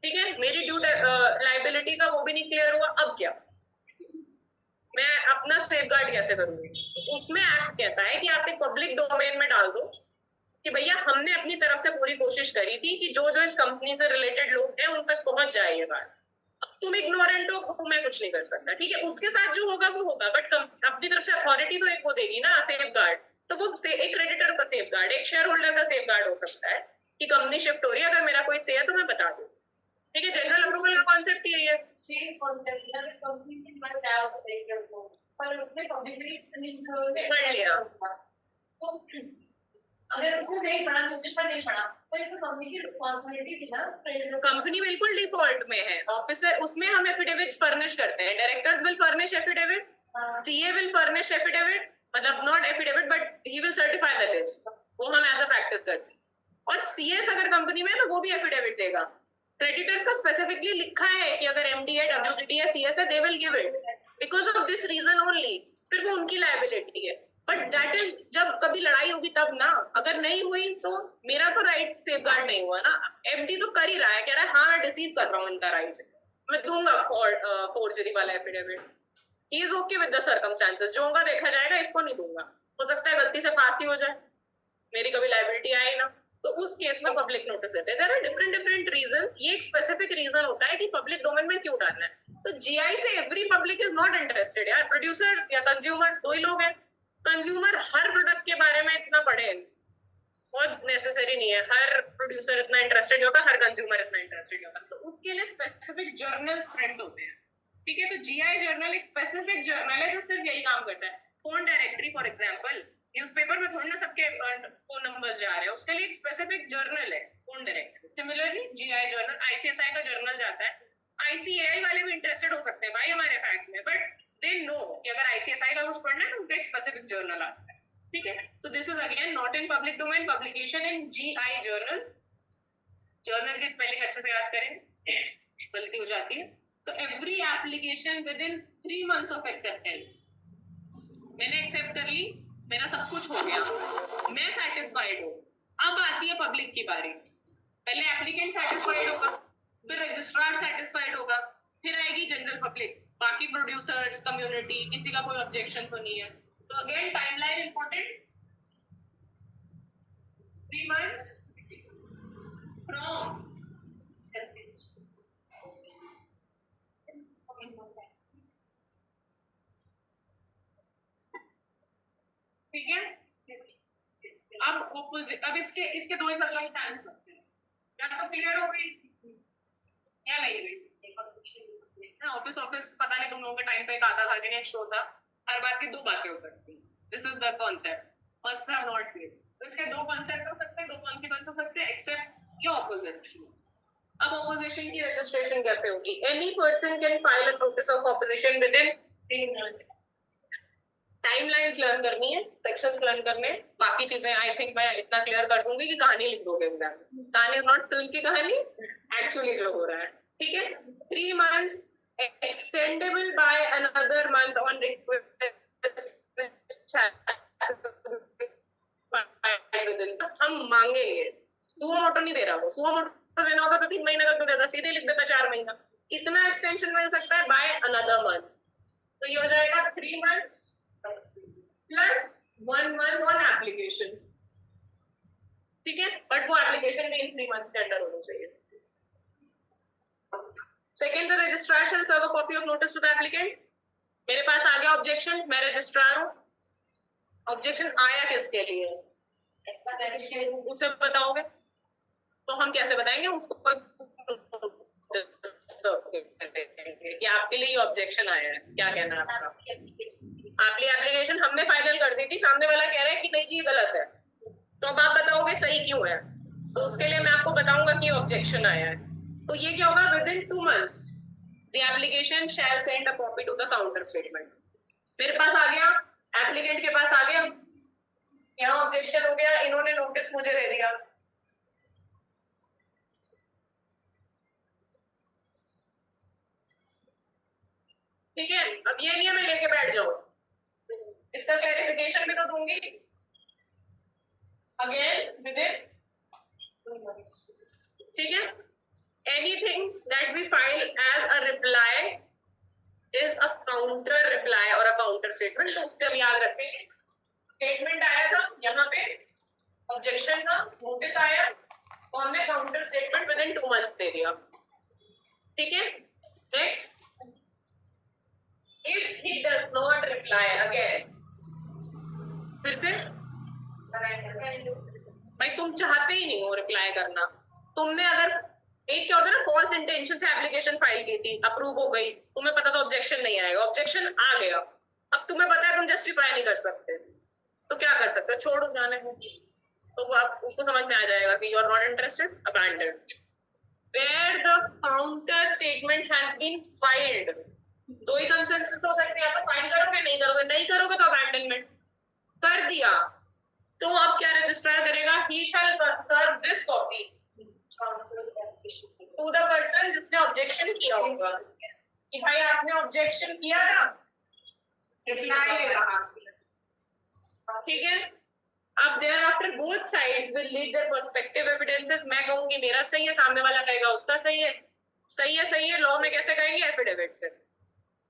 ठीक है, मेरी ड्यू लायबिलिटी का वो भी नहीं क्लियर हुआ, अब क्या, मैं अपना सेफगार्ड कैसे करूंगी? उसमें एक्ट कहता है कि आप एक पब्लिक डोमेन में डाल दो कि भैया हमने अपनी तरफ से पूरी कोशिश करी थी कि जो जो इस कंपनी से रिलेटेड लोग हैं उन तक पहुंच जाए ये बात, अब तुम इग्नोरेंट हो, मैं कुछ नहीं कर सकता, ठीक है, उसके साथ जो होगा वो होगा, बट अपनी तरफ से अथॉरिटी तो एक वो देगी ना सेफ गार्ड, तो वो एक क्रेडिटर का सेफ गार्ड, एक शेयर होल्डर का सेफ गार्ड हो सकता है कि कंपनी शिफ्ट हो रही है, अगर मेरा कोई से है तो मैं बता दूं, ठीक है, जनरल अप्रूवल का कॉन्सेप्ट यही है, सेम कॉन्सेप्ट है, कंपनी ने बताया पर उसने पब्लिकली पढ़ लिया, तो अगर उसने नहीं पढ़ा, न्यूज़पेपर नहीं पढ़ा, तो ये तो कंपनी की रिस्पॉन्सिबिलिटी थी ना। कंपनी बिल्कुल डिफॉल्ट में है। ऑफिसर उसमें हम एफिडेविट फर्निश करते हैं। Directors will furnish affidavit, CA will furnish affidavit, मतलब not affidavit but he will certify the list, वो हम एज अ प्रैक्टिस करते हैं। और सीएस अगर कंपनी में है तो वो भी एफिडेविट देगा। क्रेडिटर्स का स्पेसिफिकली लिखा है कि अगर एमडी है, डब्ल्यूटीडी है, सीएस है, they will give it because of this reason only, फिर वो उनकी लायबिलिटी है। बट दैट इज जब कभी लड़ाई होगी तब ना, अगर नहीं हुई तो मेरा तो राइट सेफगार्ड नहीं हुआ ना। एमडी तो कर ही रहा है, कह रहा है हाँ मैं डिसीव कर रहा हूँ उनका राइट, मैं दूंगा फोर्जरी वाला affidavit, he is okay with the circumstances, जो होगा देखा जाएगा, इसको नहीं दूंगा। हो सकता है गलती से पास ही हो जाए, मेरी कभी लायबिलिटी आए ना, तो उस केस में पब्लिक नोटिस देते हैं। There are different reasons. ये एक स्पेसिफिक रीजन होता है कि पब्लिक डोमेन में क्यों डालना है। तो जीआई से every public is not interested यार, प्रोड्यूसर्स या कंज्यूमर्स दो ही लोग हैं। कंज्यूमर हर प्रोडक्ट के बारे में इतना पढ़े बहुत नेसेसरी नहीं है, हर प्रोड्यूसर इतना इंटरेस्टेड होता, हर कंज्यूमर इतना इंटरेस्टेड होता, तो उसके लिए स्पेसिफिक जर्नल्स प्रिंट होते हैं। ठीक है, तो जीआई जर्नल एक स्पेसिफिक जर्नल है जो सिर्फ यही काम करता है। Phone directory for example, newspaper में थोड़ी ना सबके फोन नंबर्स जा रहे हैं, उसके लिए एक स्पेसिफिक जर्नल है phone directory. Similarly GI journal, ICSI का जर्नल जाता है, आईसीएआई वाले भी इंटरेस्टेड हो सकते हैं भाई हमारे फैक्ट में, बट दे नो कि अगर आईसीएसआई का कुछ पढ़ना है तो उनका एक स्पेसिफिक जर्नल आता है। ठीक है, तो this is again not in public domain, publication in GI journal. Journal की स्पेलिंग अच्छे से याद करें, गलती हो जाती है। तो every application with in 3 months of acceptance, मैंने एक्सेप्ट कर ली, मेरा सब कुछ हो गया, मैं सेटिस्फाइड हूँ। अब आती है पब्लिक की बारी। पहले एप्लीकेंट सेटिस्फाइड होगा, फिर रजिस्ट्रार सेटिस्फाइड होगा, फिर आएगी जनरल पब्लिक, बाकी प्रोड्यूसर्स, कम्युनिटी, किसी का कोई ऑब्जेक्शन तो नहीं है। तो again timeline important, 3 months from ठीक है। अब इसके दो ही सवाल टाइम सकते हैं, या तो क्लियर हो गई या नहीं हुई। ऑफिस पता नहीं तुम लोगों के टाइम पे एक आता था कि नहीं शो था, हर बात की 2 बातें हो सकती। This is the concept, must have not seen. तो इसके 2 कॉन्सेप्ट हो सकते हैं, 2 कॉन्सिक्वेंस हो सकते हैं, एक्सेप्ट योर ऑपोजिशन। अब ऑपोजिशन की रजिस्ट्रेशन कैसे होगी? Any person can file a notice of opposition with in 3 months। Timelines learn करनी है, सेक्शंस लर्न करने, बाकी चीजें आई थिंक मैं इतना क्लियर कर दूंगी कि कहानी लिख दोगे एग्जाम में। कहानी इज नॉट फिल्म की कहानी, एक्चुअली जो हो रहा है। ठीक है, 3 months extendable by another month on request। हम मांगेंगे, सुओ मोटो नहीं दे रहा, वो सुओ मोटो देना होगा तो 3 महीने का तो देता, सीधे लिख देता 4 महीना। इतना एक्सटेंशन मिल सकता है बाय अनदर मंथ, तो ये हो जाएगा 3 months plus 1 month on application. ठीक है, बट वो एप्लीकेशन भी इन 3 months के अंदर होनी चाहिए। Second, the registrar shall serve a copy of notice to the applicant. मेरे पास आ गया ऑब्जेक्शन, मैं रजिस्ट्रार हूँ, ऑब्जेक्शन आया किसके लिए? उसे बताओगे, तो हम कैसे बताएंगे उसको कि आपके लिए ऑब्जेक्शन आया है, क्या कहना है आपका? आपकी एप्लीकेशन हमने फाइनल कर दी थी, सामने वाला कह रहा है कि नहीं जी गलत है, तो अब आप बताओगे सही क्यों है, तो उसके लिए मैं आपको बताऊंगा कि ऑब्जेक्शन आया है। तो ये क्या होगा? Within 2 months the application shall send a copy to the counter statement. मेरे पास आ गया, एप्लीकेंट के पास आ गया, यहाँ ऑब्जेक्शन हो गया, इन्होंने नोटिस मुझे दे दिया। ठीक है, अब ये नहीं है मैं लेके बैठ जाऊं, इसका क्लैरिफिकेशन भी तो दूंगी अगेन विद इन 2 months। ठीक है, anything that we file as a reply is a counter reply or a counter statement। तो उससे हम याद रखेंगे, स्टेटमेंट आया था यहाँ पे, ऑब्जेक्शन का नोटिस आया, तो हमने counter statement with in 2 months दे दिया। ठीक है, next, if he does not reply again, फिर से भाई तुम चाहते ही नहीं हो रिप्लाई करना, तुमने अगर एक क्या होता है ना, फॉल्स इंटेंशन से एप्लीकेशन फाइल की थी, अप्रूव हो गई, तुम्हें पता था ऑब्जेक्शन नहीं आएगा, ऑब्जेक्शन आ गया, अब तुम्हें पता है तुम जस्टिफाई नहीं कर सकते, तो क्या कर सकते हो? छोड़ो, जाने दो, तो वो आप उसको समझ में आ जाएगा कि you are not interested, abandoned. Where the counter statement has been filed, दो ही कंसेंसस हो सकते हैं, या तो फाइल करोगे, नहीं करोगे तो अबैंडनमेंट। कर दिया तो अब क्या रजिस्ट्रार करेगा, he shall serve this copy to the person जिसने ऑब्जेक्शन किया होगा कि भाई आपने ऑब्जेक्शन किया ना, रिप्लाई ले रहा, ठीक है। अब thereafter both sides will lead their perspective evidences. मैं कहूंगी मेरा सही है, सामने वाला कहेगा उसका सही है, सही है। लॉ में कैसे कहेंगे, एफिडेविट से।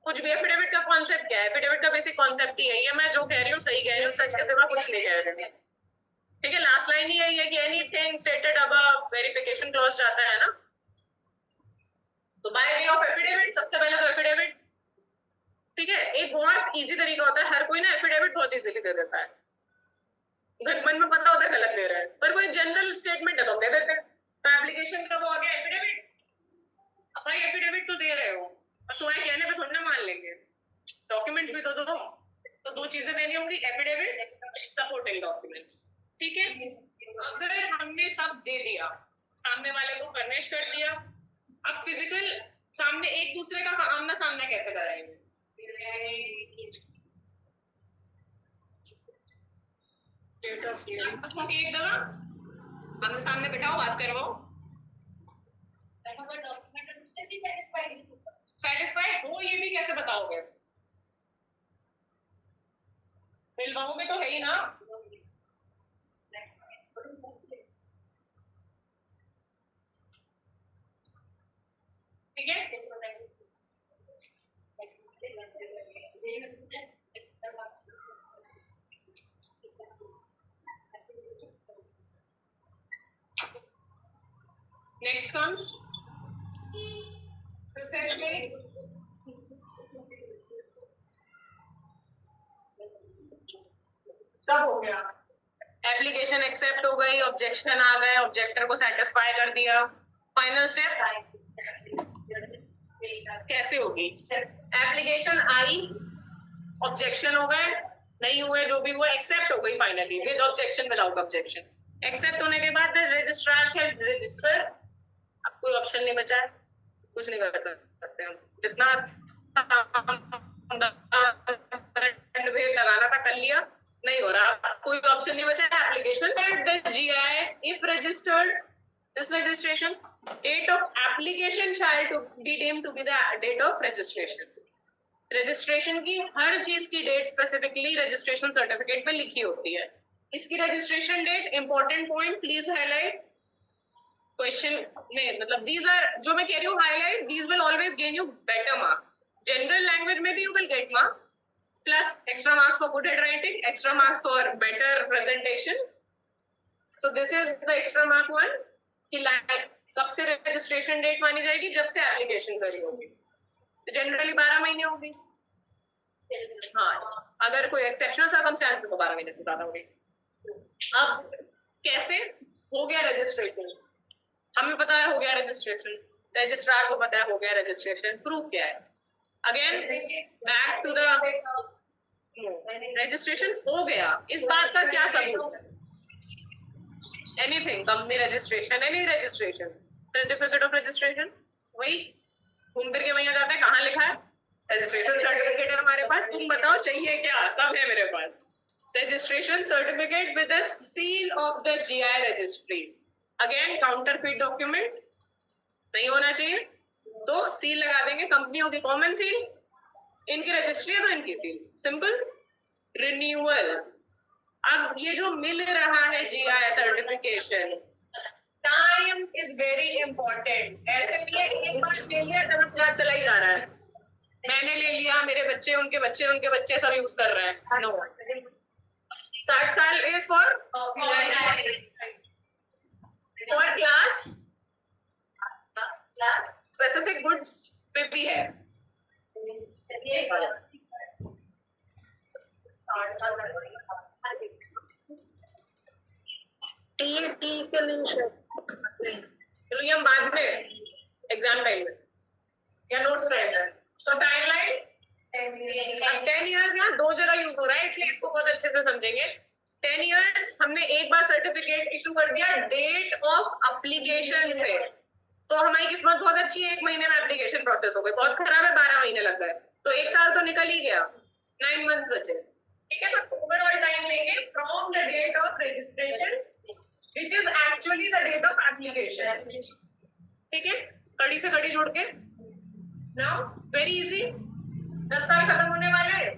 कुछ भी, एफिडेविट का कॉन्सेप्ट क्या है, एफिडेविट का बेसिक कॉन्सेप्ट ही है, ये मैं जो कह रही हूँ सही कह रही हूँ, सच के सिवा कुछ नहीं कह रही, ठीक है। लास्ट लाइन ही यही है कि anything stated above verification clause जाता है ना, तो बाय वे ऑफ एफिडेविट, सबसे पहले तो एफिडेविट, ठीक है। एक बहुत इजी तरीका होता है, हर कोई ना एफिडेविट बहुत इजीली दे देता है, मन में पता होता है गलत दे रहा है, पर कोई जनरल स्टेटमेंट है तो दे देते हैं। तो एप्लीकेशन का वो आ गया एफिडेविट, अब भाई एफिडेविट तो दे रहे हो, और तुम्हारे कहने पे थोड़ा ना मान लेंगे, डॉक्यूमेंट्स भी तो दो, तो दो चीजें देनी होंगी, एफिडेविट, सपोर्टिंग डॉक्यूमेंट्स, ठीक है। अगर हमने सब दे दिया, सामने वाले को फर्निश कर दिया, अब फिजिकल सामने एक दूसरे का आमना सामना कैसे कराएंगे, एक दवा आमने सामने बिठाओ, बात करवाओ, सेटिस्फाइड हो, ये भी कैसे बताओगे, मिलवाओगे तो है ही ना, ठीक है। नेक्स्ट कम्स सब हो गया, एप्लीकेशन एक्सेप्ट हो गई, ऑब्जेक्शन आ गए, ऑब्जेक्टर को सेटिस्फाई कर दिया, फाइनल स्टेप कैसे होगी, एप्लीकेशन आई, ऑब्जेक्शन हो गए, नहीं हुए, जो भी हुआ एक्सेप्ट हो गई finally, with objection, without objection. Accept होने के बाद रजिस्ट्रार शैल रजिस्टर, अब कोई ऑप्शन नहीं बचा है, कुछ नहीं कर सकते हम, जितना लगाना था कर लिया, नहीं हो रहा, कोई ऑप्शन नहीं बचा है। Application GI if registered, this registration, date of application shall to be deemed to be the date of registration. Registration की हर चीज की डेट स्पेसिफिकली रजिस्ट्रेशन सर्टिफिकेट पे लिखी होती है, इसकी registration date, important point please highlight question में, मतलब these are, जो मैं कह रही हूँ highlight, these will always gain you better marks, general language में भी you will get marks, plus extra marks for good handwriting, extra marks for better presentation. So this is the extra mark one, कि कब से रजिस्ट्रेशन डेट मानी जाएगी, जब से एप्लीकेशन करी होगी, तो जनरली 12 महीने होगी, हाँ, अगर कोई एक्सेप्शनल सर्कमस्टेंस तो 12 महीने से ज्यादा होगी। अब कैसे हो गया रजिस्ट्रेशन, हमें पता है हो गया रजिस्ट्रेशन, रजिस्ट्रार को पता है हो गया रजिस्ट्रेशन, प्रूफ क्या है, again back to the registration हो गया, इस बात का क्या सबूत है, anything, company registration, any registration, certificate of registration, वही घूम फिर के वहीं आ जाता है, कहाँ लिखा है, रजिस्ट्रेशन सर्टिफिकेट है हमारे पास, तुम बताओ चाहिए क्या, सब है मेरे पास, registration certificate with the seal of the GI registry, again counterfeit document नहीं होना चाहिए, तो सील लगा देंगे, कंपनी होगी कॉमन सील, इनकी रजिस्ट्री है तो इनकी सील, सिंपल। रिन्यूअल, अब ये जो मिल रहा है GI certification, time is very important, ऐसे नहीं है एक बार ले लिया जब चला ही जा रहा है, मैंने ले लिया, मेरे बच्चे, उनके बच्चे सब यूज कर रहे हैं, नो, 60 साल is for class, specific goods पे भी है, टी के लिए चलो ये हम बाद में एग्जाम टाइम में या नोट्स टाइम में, तो टाइमलाइन 10 इयर्स यहाँ 2 जगह यूज हो रहा है, इसलिए इसको बहुत अच्छे से समझेंगे। 10 इयर्स हमने एक बार सर्टिफिकेट इशू कर दिया डेट ऑफ एप्लीकेशन से, तो हमारी किस्मत बहुत अच्छी है, 1 महीने में एप्लीकेशन प्रोसेस हो गई। बहुत खराब है 12 महीने लग गए, तो 1 साल तो निकल ही गया, 9 मंथ्स बचे। ठीक है, तो ओवरऑल टाइम लेंगे from the date of registration which is actually the date of application. ठीक है, कड़ी से कड़ी जोड़ के नाउ वेरी इजी। 10 साल खत्म होने वाले,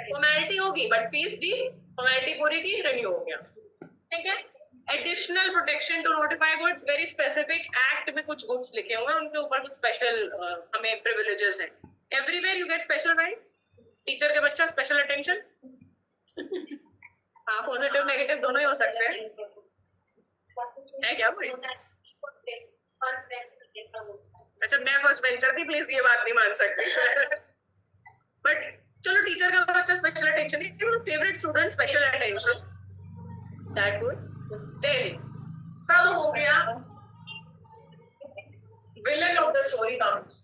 फॉर्मेलिटी होगी बट फीस दी, फॉर्मेलिटी पूरी की, रिन्यू हो गया। ठीक है, additional protection to notify goods, very specific act में कुछ गुड्स लिखे हुए हैं, उनके ऊपर कुछ स्पेशल हमें प्रिविलेजेस हैं। Everywhere you get special rights, teacher के बच्चा स्पेशल अटेंशन। हाँ, पॉजिटिव नेगेटिव दोनों ही हो सकते हैं, है क्या कोई? अच्छा, मैं फर्स्ट बेंचर थी, प्लीज ये बात नहीं मान सकती। बट चलो, टीचर का बच्चा special attention, favourite student special attention, that good. Then सब हो गया, villain of the story comes.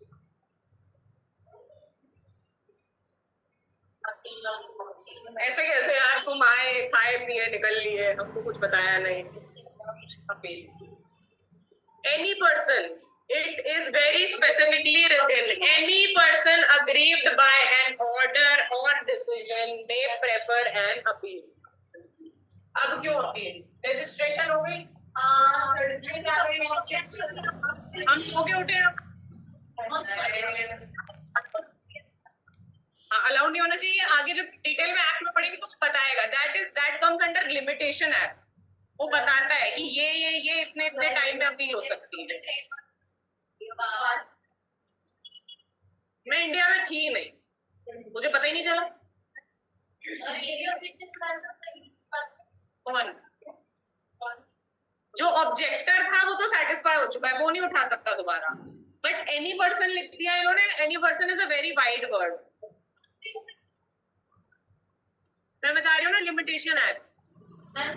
ऐसे कैसे यार, तुम आए, खाए पिए निकल लिए, हमको कुछ बताया नहीं। Any person, it is very specifically written, any person aggrieved by an order or decision may prefer an appeal. अब क्यों अपील? रजिस्ट्रेशन हो गई, हम सो के उठे, अलाउड नहीं होना चाहिए। आगे जब डिटेल में एक्ट में पढ़ेंगे तो बताएगा, that comes under limitation act. वो बताता है कि ये इतने टाइम में अपील हो सकती है। मैं इंडिया में थी नहीं, मुझे पता ही नहीं चला। कौन? जो ऑब्जेक्टर था वो तो सेटिस्फाई हो चुका है, वो नहीं उठा सकता दोबारा। बट एनी पर्सन लिख दिया इन्होंने, any person is a very wide word. मैं बता रही हूँ ना, लिमिटेशन एक्ट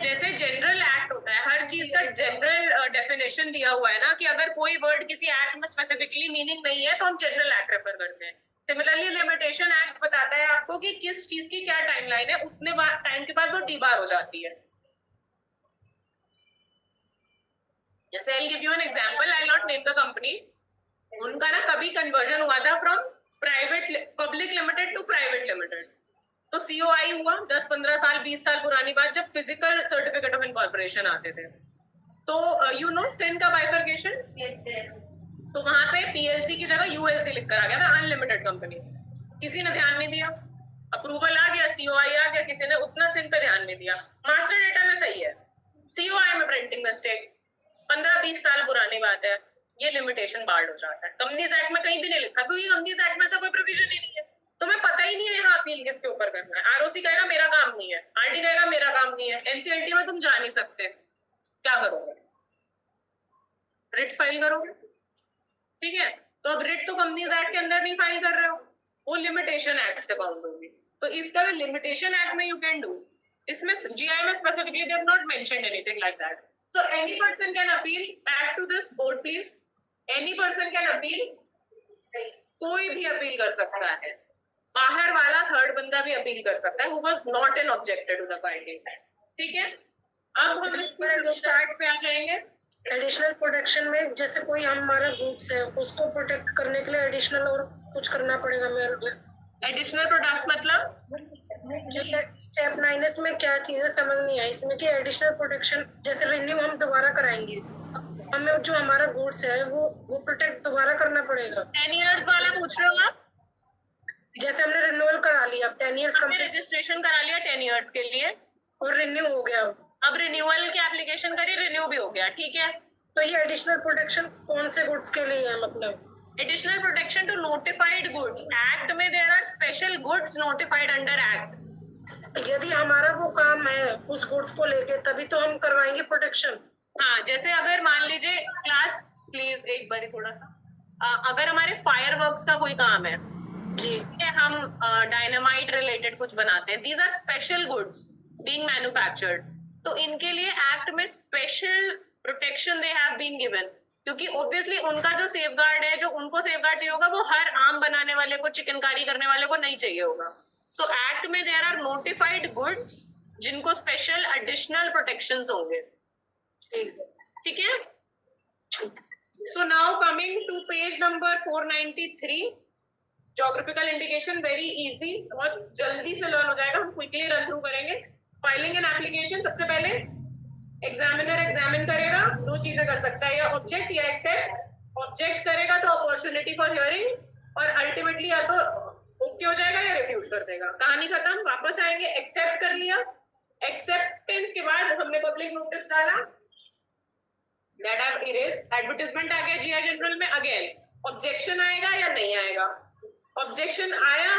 जैसे जनरल एक्ट होता है, हर चीज का जनरल डेफिनेशन दिया हुआ है ना, कि अगर कोई वर्ड किसी एक्ट में स्पेसिफिकली मीनिंग नहीं है तो हम जनरल एक्ट रेफर करते हैं। सिमिलरली लिमिटेशन एक्ट बताता है आपको कि किस चीज की क्या टाइमलाइन है, उतने टाइम के बाद वो डीबार हो जाती है। जैसे I give you an example, I not name the company, उनका ना कभी कन्वर्जन हुआ था from private public limited to private limited, तो सीओआई हुआ 10-15 साल 20 साल पुरानी बात, जब फिजिकल सर्टिफिकेट ऑफ इनकॉर्पोरेशन आते थे। तो यू नो सिन का बाइफर्केशन, तो वहां पे पीएलसी की जगह यूएलसी लिखकर आ गया था, अनलिमिटेड कंपनी। किसी ने ध्यान नहीं दिया, अप्रूवल आ गया, सीओआई आ गया, किसी ने उतना सिन पे ध्यान नहीं दिया। मास्टर डेटा में सही है, सीओआई में प्रिंटिंग मिस्टेक, 15-20 साल पुरानी बात है, ये लिमिटेशन बार्ड हो जाता है। कंपनीज एक्ट में कहीं भी नहीं लिखा, क्योंकि कंपनीज एक्ट में ऐसा कोई प्रोविजन ही नहीं है। तुम्हें पता ही नहीं है यहाँ अपील किसके ऊपर करना है। आरओसी कहेगा मेरा काम नहीं है, आरटी कहेगा मेरा काम नहीं है, एनसीएलटी में तुम जा नहीं सकते, क्या करोगे? रिट फाइल करोगे। ठीक है, तो अब रिट तो कंपनीज एक्ट के अंदर नहीं फाइल कर रहे हो, वो लिमिटेशन एक्ट से बाउंड होगी। तो इसका भी लिमिटेशन एक्ट में यू कैन डू, इसमें जीआई में specifically they have not mentioned anything like that. So any person can appeal, back to this board please, any person can appeal, कोई भी अपील कर सकता है, बाहर वाला थर्ड बंदा भी अपील कर सकता है, who was not an objector to the finding। ठीक है, अब हम इस चार्ट पे आ जाएंगे। एडिशनल प्रोटेक्शन में जैसे कोई हमारा गुड्स है उसको प्रोटेक्ट करने के लिए एडिशनल और कुछ करना पड़ेगा मेरे को। एडिशनल प्रोडक्ट्स मतलब स्टेप 9 में क्या चीजें समझ नहीं आई इसमें, कि एडिशनल प्रोटेक्शन जैसे रिन्यू हम दोबारा कराएंगे, हमें जो हमारा गुड्स है वो प्रोटेक्ट दोबारा करना पड़ेगा। 10 इयर्स वाला पूछ रहे हो आप? जैसे हमने रिन्यूअल करा लिया, 10 इयर्स हमने रजिस्ट्रेशन करा लिया 10 इयर्स के लिए और रिन्यू हो गया, अब रिन्यूअल की एप्लीकेशन करी, रिन्यू भी हो गया। ठीक है, तो ये एडिशनल प्रोटेक्शन कौन से गुड्स के लिए है? मतलब additional protection to notified goods, act में there are special goods notified under act. यदि हमारा वो काम है उस गुड्स को लेके, तभी तो हम करवाएंगे प्रोटेक्शन। हाँ, जैसे अगर मान लीजिए क्लास प्लीज एक बार थोड़ा सा, अगर हमारे फायर वर्क्स का कोई काम है जी, हम डायनामाइट रिलेटेड कुछ बनाते हैं, these are special goods being manufactured, तो इनके लिए एक्ट में special protection they have been given, क्योंकि ऑब्वियसली उनका जो सेफगार्ड है, जो उनको सेफगार्ड चाहिए होगा, वो हर आम बनाने वाले को, चिकनकारी करने वाले को नहीं चाहिए होगा। सो एक्ट में देयर आर नोटिफाइड गुड्स जिनको स्पेशल एडिशनल प्रोटेक्शंस होंगे, ठीक है। So now coming to page number 493, geographical indication, very easy और जल्दी से लर्न हो जाएगा, हम क्विकली रन थ्रू करेंगे। फाइलिंग एन एप्लीकेशन, सबसे पहले एग्जामिनर एग्जामिन करेगा, दो चीजें कर सकता है, या ऑब्जेक्ट या एक्सेप्ट। ऑब्जेक्ट करेगा तो अपॉर्चुनिटी फॉर हियरिंग, और अल्टीमेटली या तो ओके हो जाएगा या रिफ्यूज कर देगा, कहानी खत्म। वापस आएंगे, एक्सेप्ट कर लिया, एक्सेप्टेंस के बाद हमने पब्लिक नोटिस डाला, दैट आई इरेज्ड, एडवर्टाइजमेंट आ गया जीआई जनरल में, अगेन ऑब्जेक्शन आएगा या नहीं आएगा। ऑब्जेक्शन आया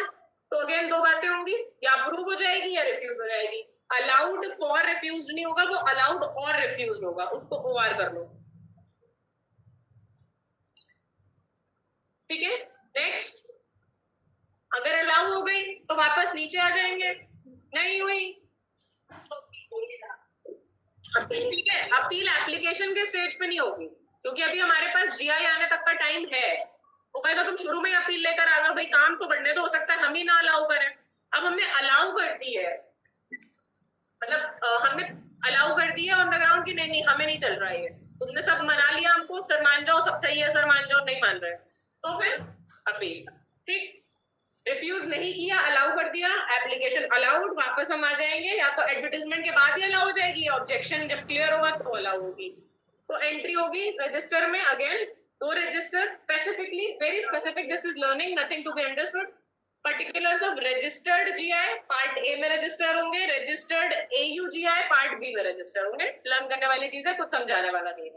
तो अगेन दो बातें होंगी, या अप्रूव हो जाएगी या रिफ्यूज हो जाएगी। अलाउड फॉर रिफ्यूज नहीं होगा, वो अलाउड और रिफ्यूज होगा, उसको ओआर कर लो, ठीक है। नेक्स्ट, अगर अलाउ हो गई तो वापस नीचे आ जाएंगे, नहीं हुई ठीक है। अपील एप्लीकेशन के स्टेज पे नहीं होगी, क्योंकि अभी हमारे पास जीआई आने तक का टाइम है। वो कहेगा तुम शुरू में अपील लेकर आ गए, भाई काम तो बढ़ने, तो हो सकता है हम ही ना अलाउ करें। अब हमने अलाउ कर दी है, मतलब हमने अलाउ कर दी है ऑन द ग्राउंड कि नहीं नहीं हमें नहीं चल रहा है, तुमने सब मना लिया हमको, सर मान जाओ सब सही है, सर मान जाओ, नहीं मान रहे तो फिर अपील, ठीक। रिफ्यूज नहीं किया, अलाउ कर दिया, एप्लीकेशन अलाउड, वापस हम आ जाएंगे, या तो एडवर्टाइजमेंट के बाद ही अलाउ हो जाएगी, ऑब्जेक्शन जब क्लियर होगा तो अलाउ होगी। तो एंट्री होगी रजिस्टर में, अगेन दो register, specifically very specific, this is learning, nothing to be understood. Particulars of registered GI, part A में रजिस्टर होंगे, रजिस्टर्ड एयू जीआई पार्ट बी में रजिस्टर होंगे। लर्न करने वाली चीज है, कुछ समझाने वाला नहीं है,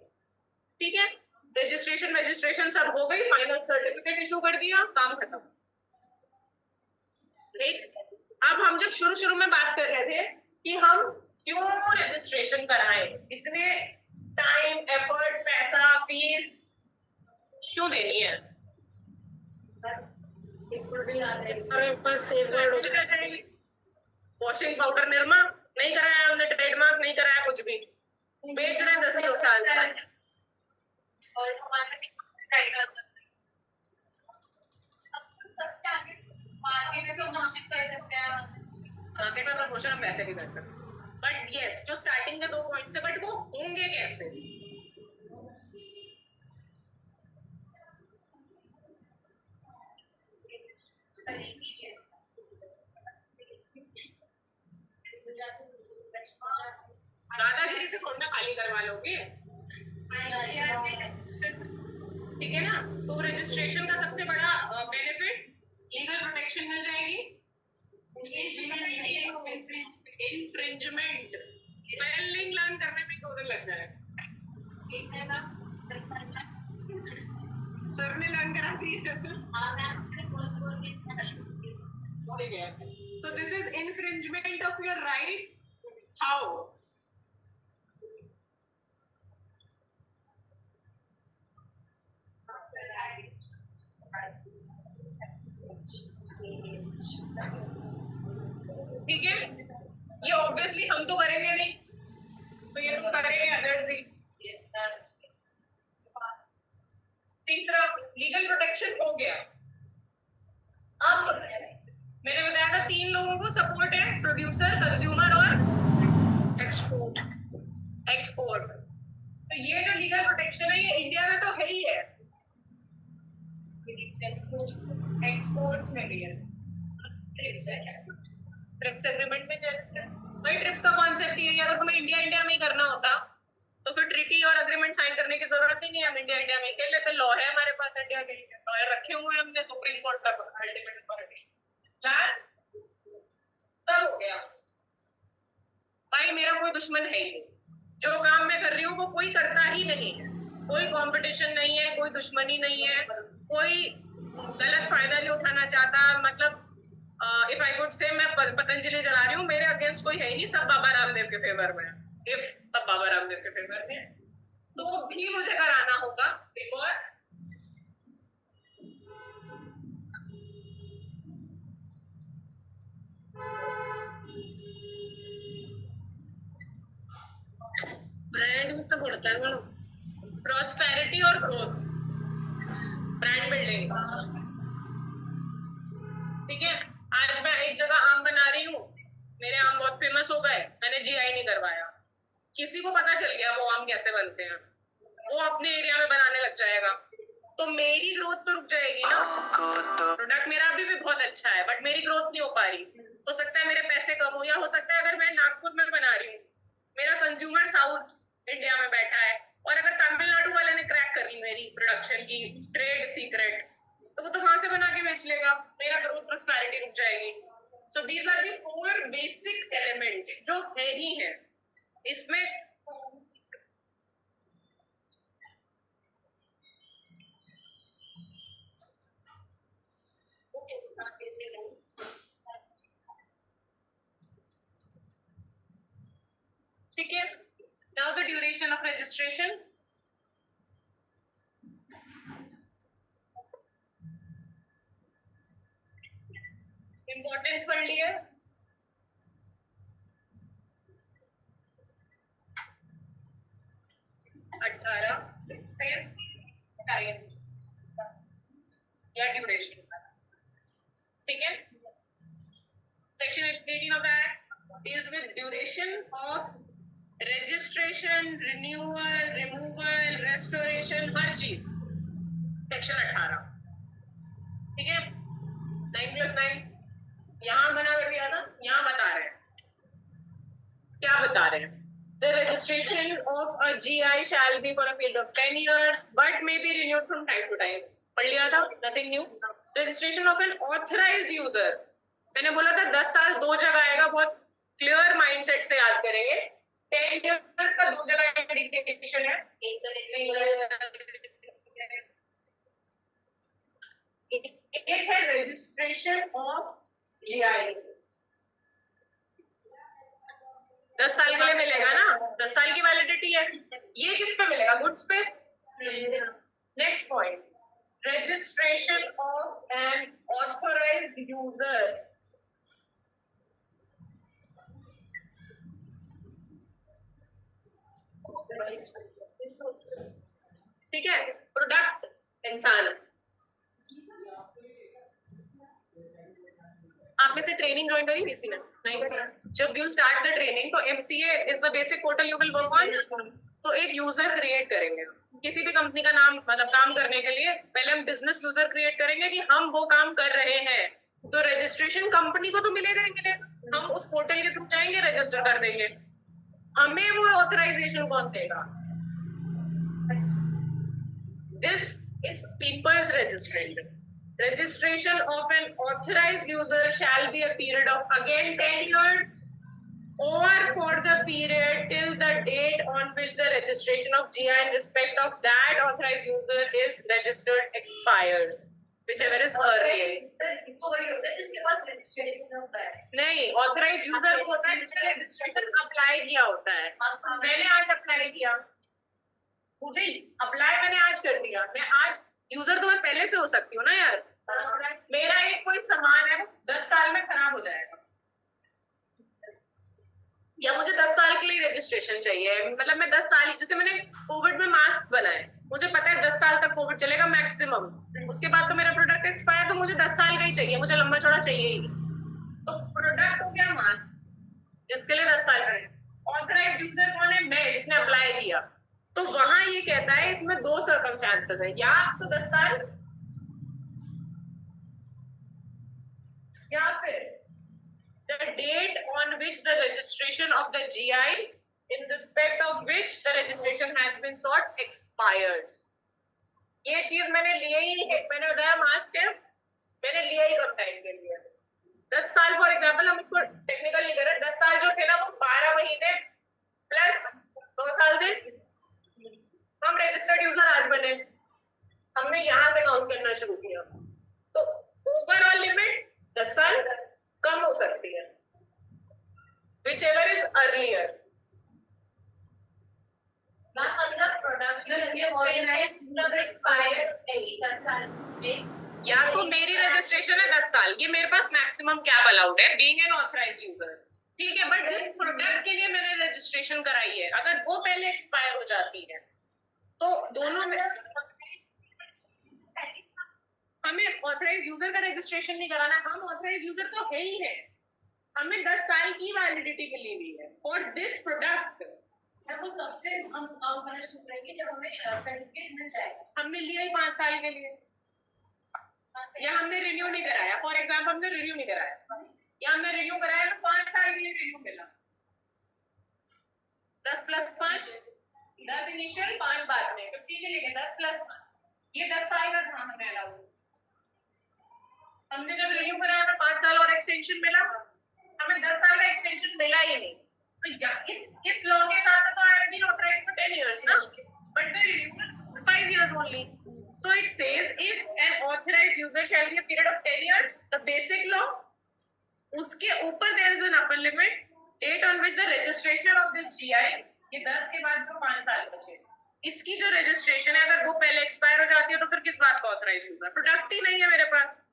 ठीक है। रजिस्ट्रेशन सब हो गई, फाइनल सर्टिफिकेट इशू कर दिया, काम खत्म, ठीक। अब हम जब शुरू में बात कर रहे थे कि हम क्यों रजिस्ट्रेशन कराएं, इतने टाइम, एफर्ट, पैसा, फीस क्यों देनी है, वॉशिंग पाउडर निरमा नहीं कराया हमने, ट्रेडमार्क नहीं कराया, कुछ भी बेच रहे हैं 10 साल से, और हमारा मार्केट में प्रमोशन कर सकते हैं, मार्केट में प्रमोशन हम वैसे भी कर सकते हैं, बट यस जो स्टार्टिंग के 2 पॉइंट्स थे, बट वो होंगे कैसे। दादागिरी से थोड़ा खाली करवा लोगे, ठीक है ना। तो रजिस्ट्रेशन का सबसे बड़ा बेनिफिट लीगल प्रोटेक्शन मिल जाएगी, इंफ्रिंजमेंट, स्पेलिंग लर्न करने में 2 दिन लग जाएगा, सर ने लर्न करा दी है। So this is infringement of your rights. How? ठीक है, ये ऑब्वियसली हम तो करेंगे नहीं, तो ये तो करेंगे अदर्स ही। तीसरा लीगल प्रोटेक्शन हो गया। अब मैंने बताया था 3 लोगों को सपोर्ट है, प्रोड्यूसर, कंज्यूमर और एक्सपोर्ट। तो ये जो लीगल प्रोटेक्शन है ये इंडिया में तो है ही है, एक्सपोर्ट्स में भी है, ट्रिप्स एग्रीमेंट में भाई ट्रिप्स का कॉन्सेप्ट ये है, अगर तुम्हें इंडिया में ही करना होता तो फिर ट्रीटी और एग्रीमेंट साइन करने की जरूरत ही नहीं है, हम इंडिया में खेल लेते, लॉ है हमारे पास, इंडिया के लॉयर रखे हुए हैं हमने सुप्रीम कोर्ट तक, अल्टीमेट अथॉरिटी, बस सब हो गया। भाई मेरा कोई दुश्मन है ही नहीं, जो काम मैं कर रही हूँ वो कोई करता ही नहीं है, कोई कंपटीशन नहीं है, कोई दुश्मनी नहीं है, कोई गलत फायदा नहीं उठाना चाहता। मतलब इफ आई कुड से मैं पतंजलि चला रही हूँ, मेरे अगेंस्ट कोई है ही नहीं, सब बाबा रामदेव के फेवर में, इफ सब बाबा रामदेव के फेवर में तो भी मुझे कराना होगा, बिकॉज ब्रांड भी तो बढ़ता है मैडम, प्रॉस्पेरिटी और ग्रोथ, ब्रांड बिल्डिंग, ठीक है। आज मैं एक जगह आम बना रही हूँ, मेरे आम बहुत फेमस हो गए, मैंने जीआई नहीं करवाया, किसी को पता चल गया वो आम कैसे बनते हैं, वो अपने एरिया में बनाने लग जाएगा, तो मेरी ग्रोथ तो रुक जाएगी ना। प्रोडक्ट मेरा अभी भी बहुत अच्छा है बट मेरी ग्रोथ नहीं हो पा रही, हो सकता है मेरे पैसे कम हो, या हो सकता है अगर मैं नागपुर में बना रही हूँ, मेरा कंज्यूमर साउथ इंडिया में बैठा है, और अगर तमिलनाडु वाले ने क्रैक कर ली मेरी प्रोडक्शन की ट्रेड सीक्रेट, तो वो तो वहां से बना के बेच लेगा, मेरा ग्रोथ प्रॉस्पेरिटी रुक जाएगी। So these are the 4 basic elements जो है ही है इसमें। ठीक है, now the duration of registration. Importance पढ़ लिया, टाइम या ड्यूरेशन, ठीक है। Section 18 of the Act deals with duration of registration, renewal, removal, restoration, हर चीज सेक्शन 18, ठीक है। 9+9 यहाँ मना कर दिया था, यहाँ बता रहे हैं, क्या बता रहे हैं? The registration of a GI shall be for a period of 10 years, but may be renewed from time to time. पढ़ लिया था, nothing new. Registration of an authorized user. मैंने बोला था 10 साल 2 जगह आएगा, बहुत क्लियर माइंडसेट से याद करेंगे। 10 years का 2 जगह इंडिकेशन है, एक है रजिस्ट्रेशन ऑफ GI, 10 साल के लिए मिलेगा ना, 10 साल की वैलिडिटी है। ये किस पे मिलेगा? गुड्स पे। Next point, registration of N authorised user. ठीक है, प्रोडक्ट इंसान। आप में से ट्रेनिंग ज्वाइन करी किसी ने? नहीं करी। जब यू स्टार्ट द ट्रेनिंग तो MCA is the basic portal you will work on. तो एक यूजर क्रिएट करेंगे किसी भी कंपनी का नाम, मतलब काम करने के लिए पहले हम बिजनेस यूजर क्रिएट करेंगे कि हम वो काम कर रहे हैं, तो रजिस्ट्रेशन कंपनी को तो मिलेगा ही मिलेगा, हम उस पोर्टल के थ्रू जाएंगे, रजिस्टर कर देंगे, हमें वो ऑथराइजेशन कौन देगा? This is people's registration. Registration of an authorized user shall be a period of again 10 years or for the period till the date on which the registration of GI in respect of that authorized user is registered expires, whichever is earlier. इसके पास registration होता है नहीं, authorized user वो होता है जिसने registration अप्लाई किया होता है। मैंने आज अप्लाई किया, मुझे अप्लाई मैंने आज कर दिया, मैं आज यूजर तो मैं पहले से हो सकती हूँ ना यार। मेरा एक कोई सामान है 10 साल में खराब हो जाएगा, या मुझे 10 साल के लिए रजिस्ट्रेशन चाहिए, मतलब मैं 10 साल, जैसे मैंने कोविड में मास्क बनाए, मुझे पता है 10 साल तक कोविड चलेगा मैक्सिमम, उसके बाद तो मेरा प्रोडक्ट एक्सपायर, तो मुझे 10 साल का ही चाहिए, मुझे लंबा चौड़ा चाहिए ही। तो प्रोडक्ट हो गया मास्क, जिसके लिए 10 साल का है। ऑथराइज्ड यूजर कौन है? मैं, जिसने अप्लाई किया। तो वहां ये कहता है इसमें 2 सर्कमस्टांसेस है, या तो 10 साल या फिर the date on which the registration of the GI in respect of which the registration has been sought expires. ये चीज मैंने लिया ही नहीं, मैंने बताया मास्क है, मैंने लिया ही कम टाइम के लिए 10 साल। फॉर एग्जाम्पल हम इसको टेक्निकल नहीं कर रहे, 10 साल जो थे ना वो 12 महीने प्लस 2 साल थे। हम रजिस्टर्ड यूजर आज बने, हमने यहाँ से काउंट करना शुरू किया, तो ओवरऑल लिमिट 10 साल कम हो सकती है, whichever is earlier. या तो मेरी रजिस्ट्रेशन है 10 साल, ये मेरे पास मैक्सिमम कैप अलाउड है बीइंग एन ऑथराइज्ड यूजर, ठीक है, बट जिस प्रोडक्ट के लिए मैंने रजिस्ट्रेशन कराई है अगर वो पहले एक्सपायर हो जाती है तो दोनों में हमें ऑथराइज यूजर का रजिस्ट्रेशन नहीं कराना, हम ऑथराइज यूजर तो है ही है, हमें 10 साल की वैलिडिटी मिली हुई है फॉर दिस प्रोडक्ट। वो कब से हम मैंने शुरू करेंगे जब हमें सर्टिफिकेट मिल जाएगा। हमने लिया ही 5 साल के लिए, या हमने रिन्यू नहीं कराया, फॉर एग्जाम्पल हमने रिन्यू नहीं कराया, या हमने रिन्यू कराया तो 5 साल के लिए रिन्यू मिला। 10 + 5 10 इनिशियल 5 बाद में 50 के लिए 10 + 5 ये 10 साल का था हमें अलाउ। हमने जब रिन्यू कराया तो 5 साल और एक्सटेंशन मिला, हमें 10 साल का एक्सटेंशन मिला ही नहीं। तो इस लॉ के साथ तो I have been authorized for 10 years ना, but the renewal was 5 years only. So it says if an authorized user shall be a period of 10 years, the basic law, उसके ऊपर there is an upper limit, date on which the registration of this GI, ये 10 के बाद तो 5 साल बचे। इसकी जो रजिस्ट्रेशन है अगर वो पहले एक्सपायर हो जाती है तो फिर किस बात का ऑथराइज यूजर? प्रोडक्ट ही नहीं है मेरे पास।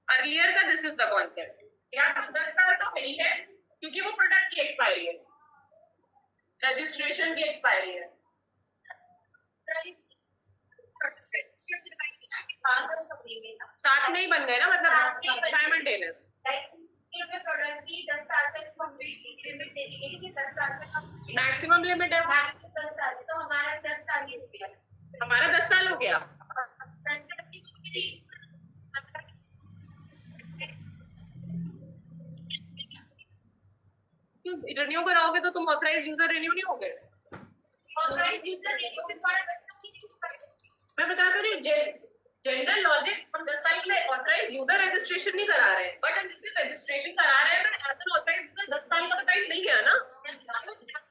अर्लियर का दिस इज द कॉन्सेप्ट, या 10 साल तो है ही है क्योंकि वो प्रोडक्ट की एक्सपायरी है, रजिस्ट्रेशन की एक्सपायरी है। साथ में ही बन गए ना, मतलब साइमल्टेनियस। प्रोडक्ट की 10 साल तक लिमिट दे दी गई कि 10 साल तक हम मैक्सिमम लिमिट है 10 साल, तो हमारा 10 साल ही हो गया। हमारा 10 साल हो गया। रिन्यू कराओगे तो तुम ऑथराइज यूजर रिन्यू नहीं होगे। ऑथराइज यूजर रिन्यू के बाद 10 साल की मैं बता तो रही जनरल लॉजिक, हम 10 साल के लिए ऑथराइज यूजर रजिस्ट्रेशन नहीं करा रहे हैं, बट हम जिससे रजिस्ट्रेशन करा रहे हैं ना एज एन ऑथराइज यूजर 10 साल का टाइम नहीं गया ना,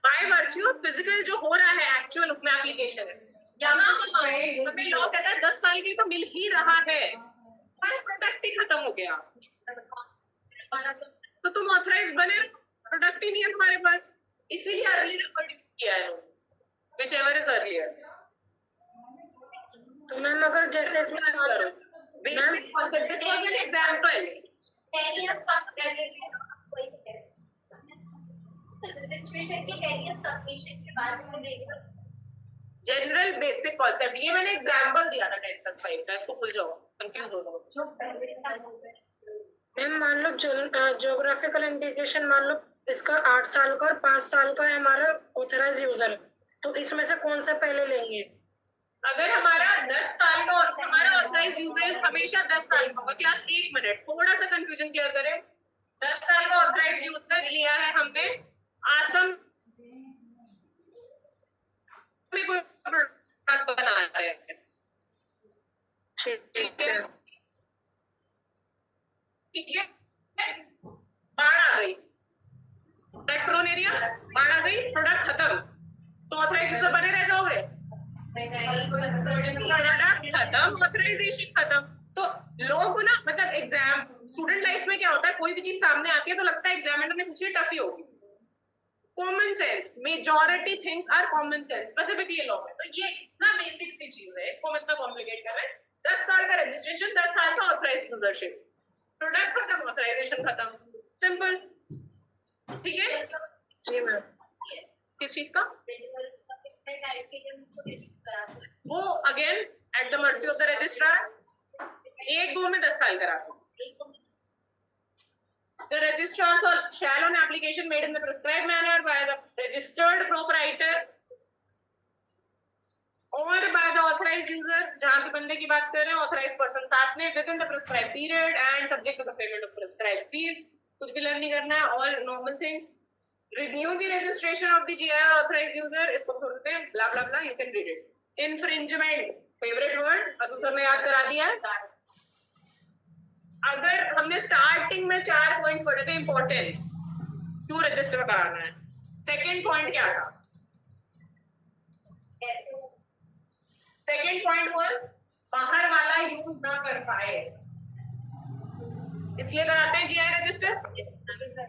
बाय वर्च्यू ऑफ फिजिकल जो हो रहा है एक्चुअल उसमें एप्लीकेशन है। यहाँ हम आए हमें लॉ कहता है 10 साल की तो मिल ही रहा है, हमारा प्रोडक्ट ही खत्म हो गया, तो तुम ऑथराइज बने, प्रोडक्ट ही नहीं है तुम्हारे पास, इसीलिए अर्लियर किया है व्हिचएवर इज अर्लियर। तो मैम अगर जैसे इसमें करो basic concept, this was an example. 10 years का रजिस्ट्रेशन के 10 years कंप्लीशन के बाद में देख सकते जनरल बेसिक कांसेप्ट, ये मैंने एग्जांपल दिया था 10+5 का, इसको भूल जाओ, कंफ्यूज हो जाओ। जो पहले साल होता है। मैम मान लो ज्योग्राफिकल इंडिकेशन मान लो इसका 8 साल का और 5 साल का है हमारा ऑथराइज यूजर, तो इसमें से कौन सा पहले लेंगे? अगर हमारा 10 साल का हमारा ऑथराइज यूजर हमेशा 10 साल का होगा। क्लास 1 मिनट थोड़ा सा कंफ्यूजन क्लियर करें। 10 साल का ऑथराइज यूजर लिया है हमने, आसम में कोई प्रोडक्ट बना रहे हैं, ठीक है, बाढ़ आ गई, पेट्रोल एरिया बाढ़ आ गई, प्रोडक्ट खत्म, तो ऑथराइज यूजर बने रह जाओगे? खत्म, ऑथराइजेशन खत्म। तो लोगों को ना, मतलब एग्जाम स्टूडेंट लाइफ में क्या होता है, कोई भी चीज सामने आती है तो लगता है एग्जामिनर ने पूछी टफ ही होगी। Common sense, majority things are common sense, specifically law में। तो ये इतना बेसिक सी चीज है, इसको मतलब कॉम्प्लिकेट कर रहे हैं। 10 साल का रजिस्ट्रेशन, 10 साल का ऑथराइज यूजरशिप, प्रोडक्ट खत्म, ऑथराइजेशन खत्म, सिंपल, ठीक है जी मैम। किस चीज का? वो again at the mercy of the registrar, 1-2 में 10 साल करा सकते। The registrar shall on application made in the prescribed manner by the registered proprietor or by the authorized user, जहाँ पे बंदे की बात कर रहे हैं, authorized person साथ में, within the prescribed period and subject to the payment of prescribed fees। कुछ भी लर्न नहीं करना है, all normal things। Renew the registration of the GI authorized user, इसको छोड़ते हैं, blah blah blah, you can read it। Infringement, favorite word, अभी सर ने याद करा दिया है। अगर हमने स्टार्टिंग में 4 पॉइंट पढ़े थे, इंपॉर्टेंस क्यों रजिस्टर कराना है, सेकंड पॉइंट क्या था? सेकंड पॉइंट वाज बाहर वाला यूज ना कर पाए, इसलिए कराते हैं जीआई रजिस्टर।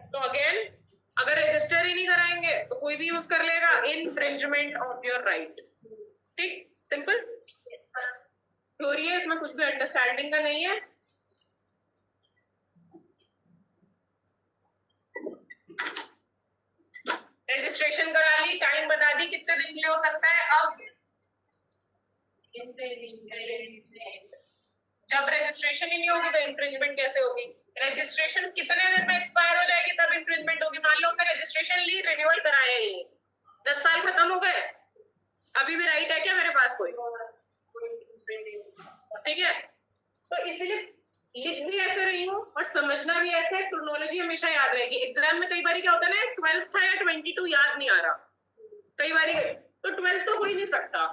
तो अगेन अगर रजिस्टर ही नहीं कराएंगे तो कोई भी यूज कर लेगा, इन्फ्रिंजमेंट ऑफ योर राइट। ठीक, सिंपल थ्योरी है, इसमें कुछ भी अंडरस्टैंडिंग का नहीं है। रजिस्ट्रेशन करा ली, टाइम बता दी कितने दिन के लिए हो सकता है। अब जब रजिस्ट्रेशन ही नहीं होगी तो इंफ्रिंजमेंट कैसे होगी? रजिस्ट्रेशन कितने दिन में एक्सपायर हो जाएगी तब इंफ्रिंजमेंट होगी? मान लो मैं रजिस्ट्रेशन ली, रिन्यूअल कराया ही 10 साल खत्म हो गए, अभी भी राइट है क्या मेरे पास कोई? ठीक है, तो इसीलिए लिख भी ऐसे रही हूँ और समझना भी ऐसे, क्रोनोलॉजी हमेशा याद रहेगी। एग्जाम में कई बार क्या होता है ना, 12 था या 22 याद नहीं आ रहा, कई बार तो 12 तो हो ही नहीं सकता।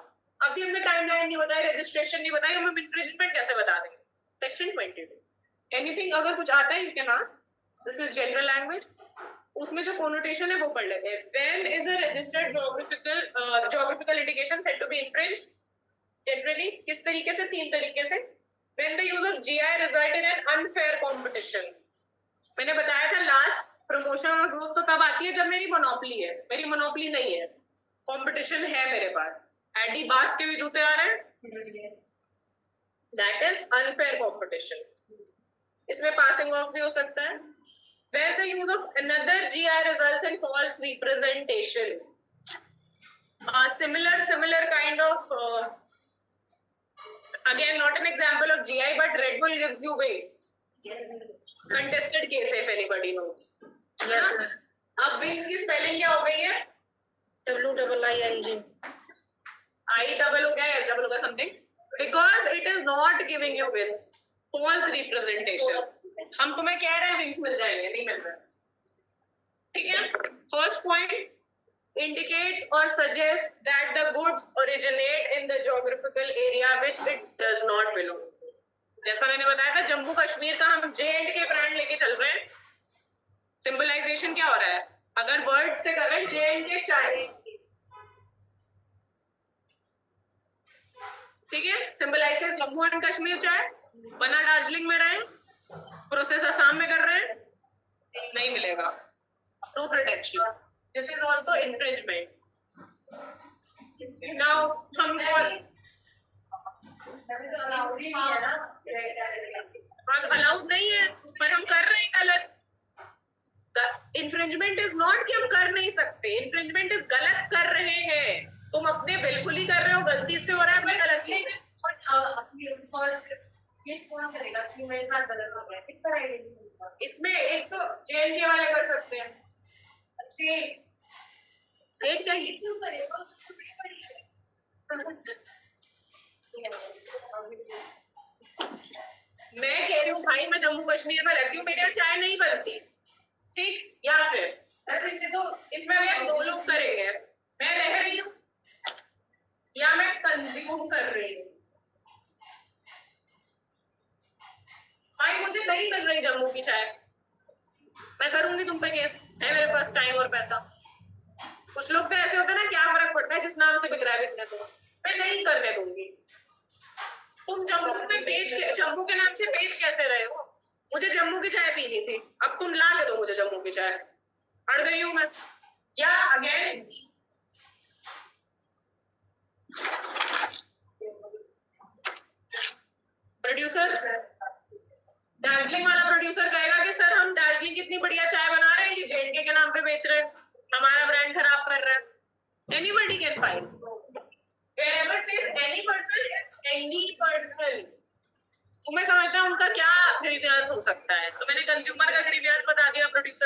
अभी हमने टाइमलाइन नहीं बताई, रजिस्ट्रेशन नहीं बताई, हम इंफ्रिंजमेंट कैसे बता देंगे? सेक्शन 22 एनीथिंग अगर कुछ आता है you can ask, this is general language. उसमें जो कोनोटेशन है वो पढ़ लेते हैं। When is a registered geographical indication said to be infringed? Generally किस तरीके से? 3 तरीके से। When the use of GI result in an unfair competition, मैंने बताया था लास्ट प्रमोशन और ग्रोथ तो तब आती है जब मेरी मोनोपोली है, मेरी मोनोपोली नहीं है, कंपटीशन है मेरे पास। एडिबास के भी जूते आ रहे हैं, दैट इज अनफेयर कंपटीशन। इसमें पासिंग ऑफ भी हो सकता है। Where the use of another GI results in false representation, similar kind of again not an example of GI but Red Bull gives you ways, contested case if anybody knows. Yes, ma'am. अब wings की स्पेलिंग क्या हो गई है? WIING. I double हो गया, S double हो गया, something, because it is not giving you wins, false representation। हम तुम्हें कह रहे हैं wings मिल जाएंगे, नहीं मिल रहा। ठीक है, first point indicates or suggests that the goods originate in the geographical area which it does not belong। जैसा मैंने बताया था, जम्मू कश्मीर का हम J&K ब्रांड लेके चल रहे हैं। सिंबलाइजेशन क्या हो रहा है? अगर वर्ड से कर रहे हैं J&K चाय, ठीक है, सिंबलाइजेशन जम्मू एंड कश्मीर चाय, बना दार्जिलिंग में रहे, प्रोसेस असम में कर रहे हैं, नहीं मिलेगा। No protection, this is also infringement. Now हम अलाउड नहीं है पर हम कर रहे हैं गलत। इन्फ्रिंजमेंट इज नॉट कि हम कर नहीं सकते, इन्फ्रिंजमेंट इज गलत कर रहे हैं। तुम अपने बिल्कुल ही कर रहे हो, गलती से हो रहा है, मैं गलत नहीं। मेरे साथ गलत हो गया, इस तरह इसमें एक तो J&K वाले कर सकते हैं, स्टेट चाहिए क्यों करेगा? मैं कह रही हूँ भाई, मैं जम्मू कश्मीर में रहती हूँ, मेरे यहाँ चाय नहीं बनती, ठीक, या फिर इसे तो इसमें भी हम 2 लोग करेंगे, मैं रह रही हूँ या मैं कंज्यूम कर रही हूँ। भाई मुझे नहीं मिल रही जम्मू की चाय, मैं करूंगी तुम पे केस, है मेरे पास टाइम और पैसा। कुछ लोग तो ऐसे होते हैं ना, क्या फर्क पड़ता है जिस नाम से बिक रहा है बिकने, तो मैं नहीं करने दूंगी। तुम जम्मू में जम्मू के नाम से बेच कैसे रहे हो? मुझे जम्मू की चाय पीनी थी, अब तुम ला के दो मुझे जम्मू की चाय, अड़ गई हूं मैं। या अगेन प्रोड्यूसर, दार्जिलिंग वाला प्रोड्यूसर कहेगा कि सर हम दार्जिलिंग की इतनी बढ़िया चाय बना रहे हैं, ये J&K के नाम पे बेच रहे हैं, हमारा ब्रांड खराब कर रहा है। Anybody can file, wherever says any person, it's any person। तुम्हें समझना उनका क्या ग्रीवियंस हो सकता है, तो मैंने कंज्यूमर का ग्रीवियंस बता दिया, प्रोड्यूसर